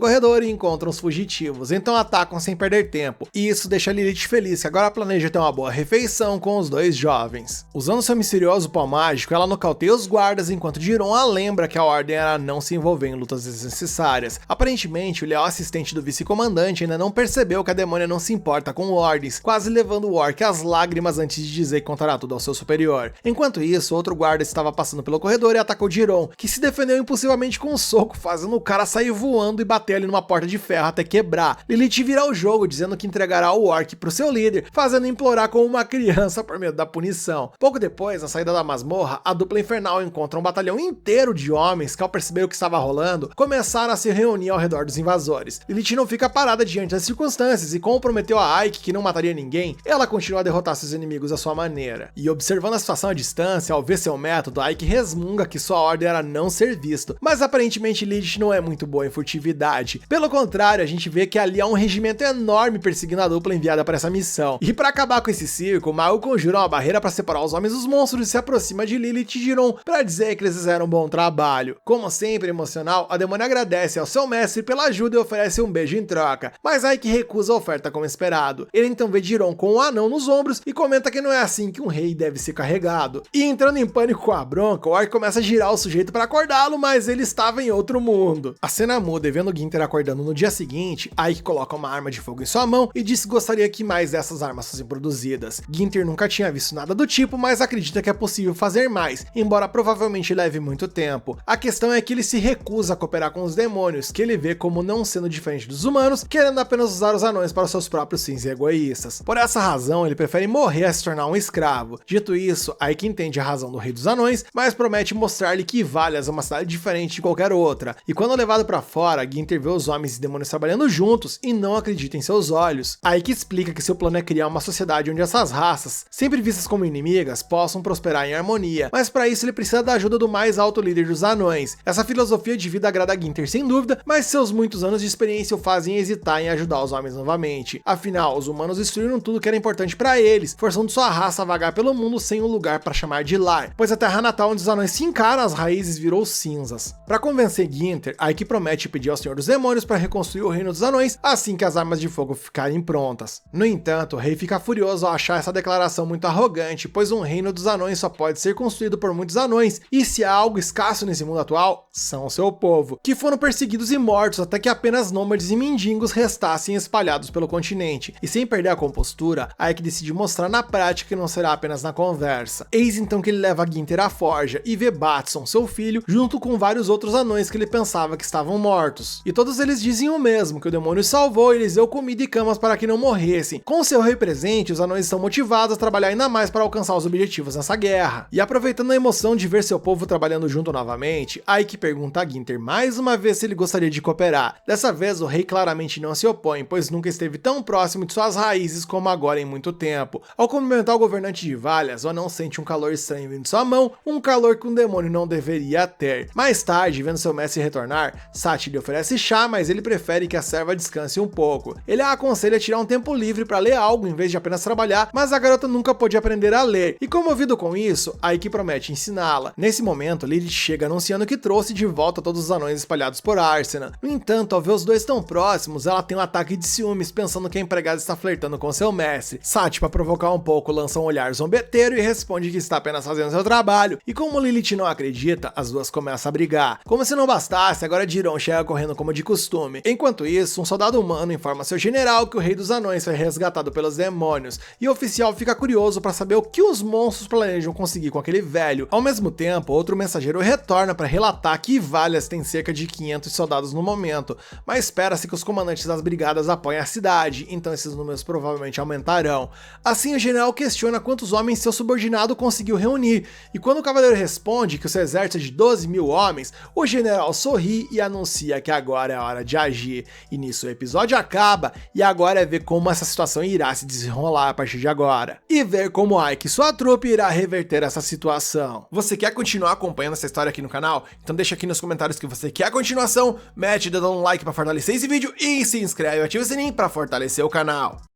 corredor e encontram os fugitivos, então atacam sem perder tempo. E isso deixa Lilith feliz, que agora planeja ter uma boa refeição com os dois jovens. Usando seu misterioso pau mágico, ela nocauteia os guardas, enquanto Jiron a lembra que a ordem era não se envolver em lutas desnecessárias. Aparentemente, o leal assistente do vice-comandante ainda não percebeu que a demônia não se importa com ordens, quase levando o orc às lágrimas antes de dizer que contará tudo ao seu superior. Enquanto isso, outro guarda estava passando pelo corredor e atacou Jiron, que se defendeu impulsivamente com um soco, fazendo o cara sair voando e bater ali numa porta de ferro até quebrar. Lilith vira o jogo, dizendo que entregará o orc pro seu líder, fazendo implorar como uma criança por medo da punição. Pouco depois, na saída da masmorra, a dupla infernal encontra um batalhão inteiro de homens que, ao perceber o que estava rolando, começaram a se reunir ao redor dos invasores. Lilith não fica parada diante das circunstâncias e, como prometeu a Ike que não mataria ninguém, ela continua a derrotar seus inimigos à sua maneira. E observando a situação à distância, ao ver seu método, Ike resmunga que sua ordem era não ser visto, mas aparentemente Lilith não é muito boa em furtividade. Pelo contrário, a gente vê que ali há um regimento enorme perseguindo a dupla enviada para essa missão. E para acabar com esse circo, o Mago conjura uma barreira para separar os homens dos monstros e se aproxima de Lilith e Jiron para dizer que eles fizeram um bom trabalho. Como sempre emocional, a demônia agradece ao seu mestre pela ajuda e oferece um beijo em troca, mas Ike recusa a oferta como esperado. Ele então vê Jiron com um anão nos ombros e comenta que não é assim que um rei deve ser carregado. E entrando em pânico com a bronca, o orc começa a girar o sujeito para acordá-lo, mas ele estava em outro mundo. A cena muda e vendo Ginter acordando no dia seguinte, Ike coloca uma arma de fogo em sua mão e diz que gostaria que mais dessas armas fossem produzidas. Ginter nunca tinha visto nada do tipo, mas acredita que é possível fazer mais, embora provavelmente leve muito tempo. A questão é que ele se recusa a cooperar com os demônios, que ele vê como não sendo diferente dos humanos, querendo apenas usar os anões para os seus próprios fins egoístas. Por essa razão, ele prefere morrer a se tornar um escravo. Dito isso, Ike entende a razão do rei dos anões, mas promete mostrar-lhe que Valias é uma cidade diferente de qualquer outra. E quando levado para fora, Ginter vê os homens e demônios trabalhando juntos e não acredita em seus olhos. Ike explica que seu plano é criar uma sociedade onde essas raças, sempre vistas como inimigas, possam prosperar em harmonia, mas para isso ele precisa da ajuda do mais alto líder dos anões. Essa filosofia de vida agrada a Ginter sem dúvida, mas seus muitos anos de experiência o fazem hesitar em ajudar os homens novamente. Afinal, os humanos destruíram tudo que era importante para eles, forçando sua raça a vagar pelo mundo sem um lugar para chamar de lar, pois a terra natal onde os anões se encaram as raízes virou cinzas. Para convencer Ginter, Ike promete pedir ao Senhor dos Demônios para reconstruir o reino dos anões assim que as armas de fogo ficarem prontas. No entanto, o rei fica furioso ao achar essa declaração muito arrogante, pois um reino dos anões só pode ser construído por muitos anões, e se há algo escasso nesse mundo atual, são o seu povo, que foram perseguidos e mortos até que apenas nômades e mendigos restassem espalhados pelo continente. E sem perder a compostura, Ike decide mostrar na prática que não será apenas na conversa. Eis então que ele leva Ginter à forja e vê Batson, seu filho, junto com vários outros anões que ele pensava que estavam mortos. E todos eles dizem o mesmo, que o demônio salvou e lhes deu comida e camas para que não morressem. Com seu rei presente, os anões estão motivados a trabalhar ainda mais para alcançar os objetivos nessa guerra. E aproveitando a emoção de ver seu povo trabalhando junto novamente, Ike pergunta a Ginter mais uma vez se ele gostaria de cooperar. Dessa vez o rei claramente não se opõe, pois nunca esteve tão próximo de suas raízes como agora em muito tempo. Ao cumprimentar o governante de Valias, o anão sente um calor estranho vindo de sua mão, um calor que um demônio não deveria ter. Mais tarde, vendo seu mestre retornar, Sati lhe oferece chá, mas ele prefere que a serva descanse um pouco. Ele a aconselha a tirar um tempo livre para ler algo em vez de apenas trabalhar, mas a garota nunca pôde aprender a ler, e comovido com isso, Ike promete ensiná-la. Nesse momento, Lilith chega anunciando que trouxe de volta todos os anões espalhados por Arsena. No entanto, ao ver os dois tão próximos, ela tem um ataque de ciúmes, pensando que a empregada está flertando com seu mestre. Sati, para provocar um pouco, lança um olhar zombeteiro e responde que está apenas fazendo seu trabalho, e como Lilith não acredita, as duas começam a brigar. Como se não bastasse, agora Jiron chega correndo como de costume. Enquanto isso, um soldado humano informa seu general que o rei dos anões foi resgatado pelos demônios, e o oficial fica curioso para saber o que os monstros planejam conseguir com aquele velho. Ao mesmo tempo, outro mensageiro retorna para relatar que Valias tem cerca de 500 soldados no momento, mas espera-se que os comandantes das brigadas apoiem a cidade, então esses números provavelmente aumentarão. Assim, o general questiona quantos homens seu subordinado conseguiu reunir, e quando o cavaleiro responde que o seu exército é de 12 mil homens, o general sorri e anuncia que agora é hora de agir. E nisso o episódio acaba, e agora é ver como essa situação irá se desenrolar a partir de agora. E ver como Ike e sua trupe irá reverter essa situação. Você quer continuar acompanhando essa história aqui no canal? Então deixa aqui nos comentários que você quer a continuação, mete o dedo no like pra fortalecer esse vídeo e se inscreve e ativa o sininho pra fortalecer o canal.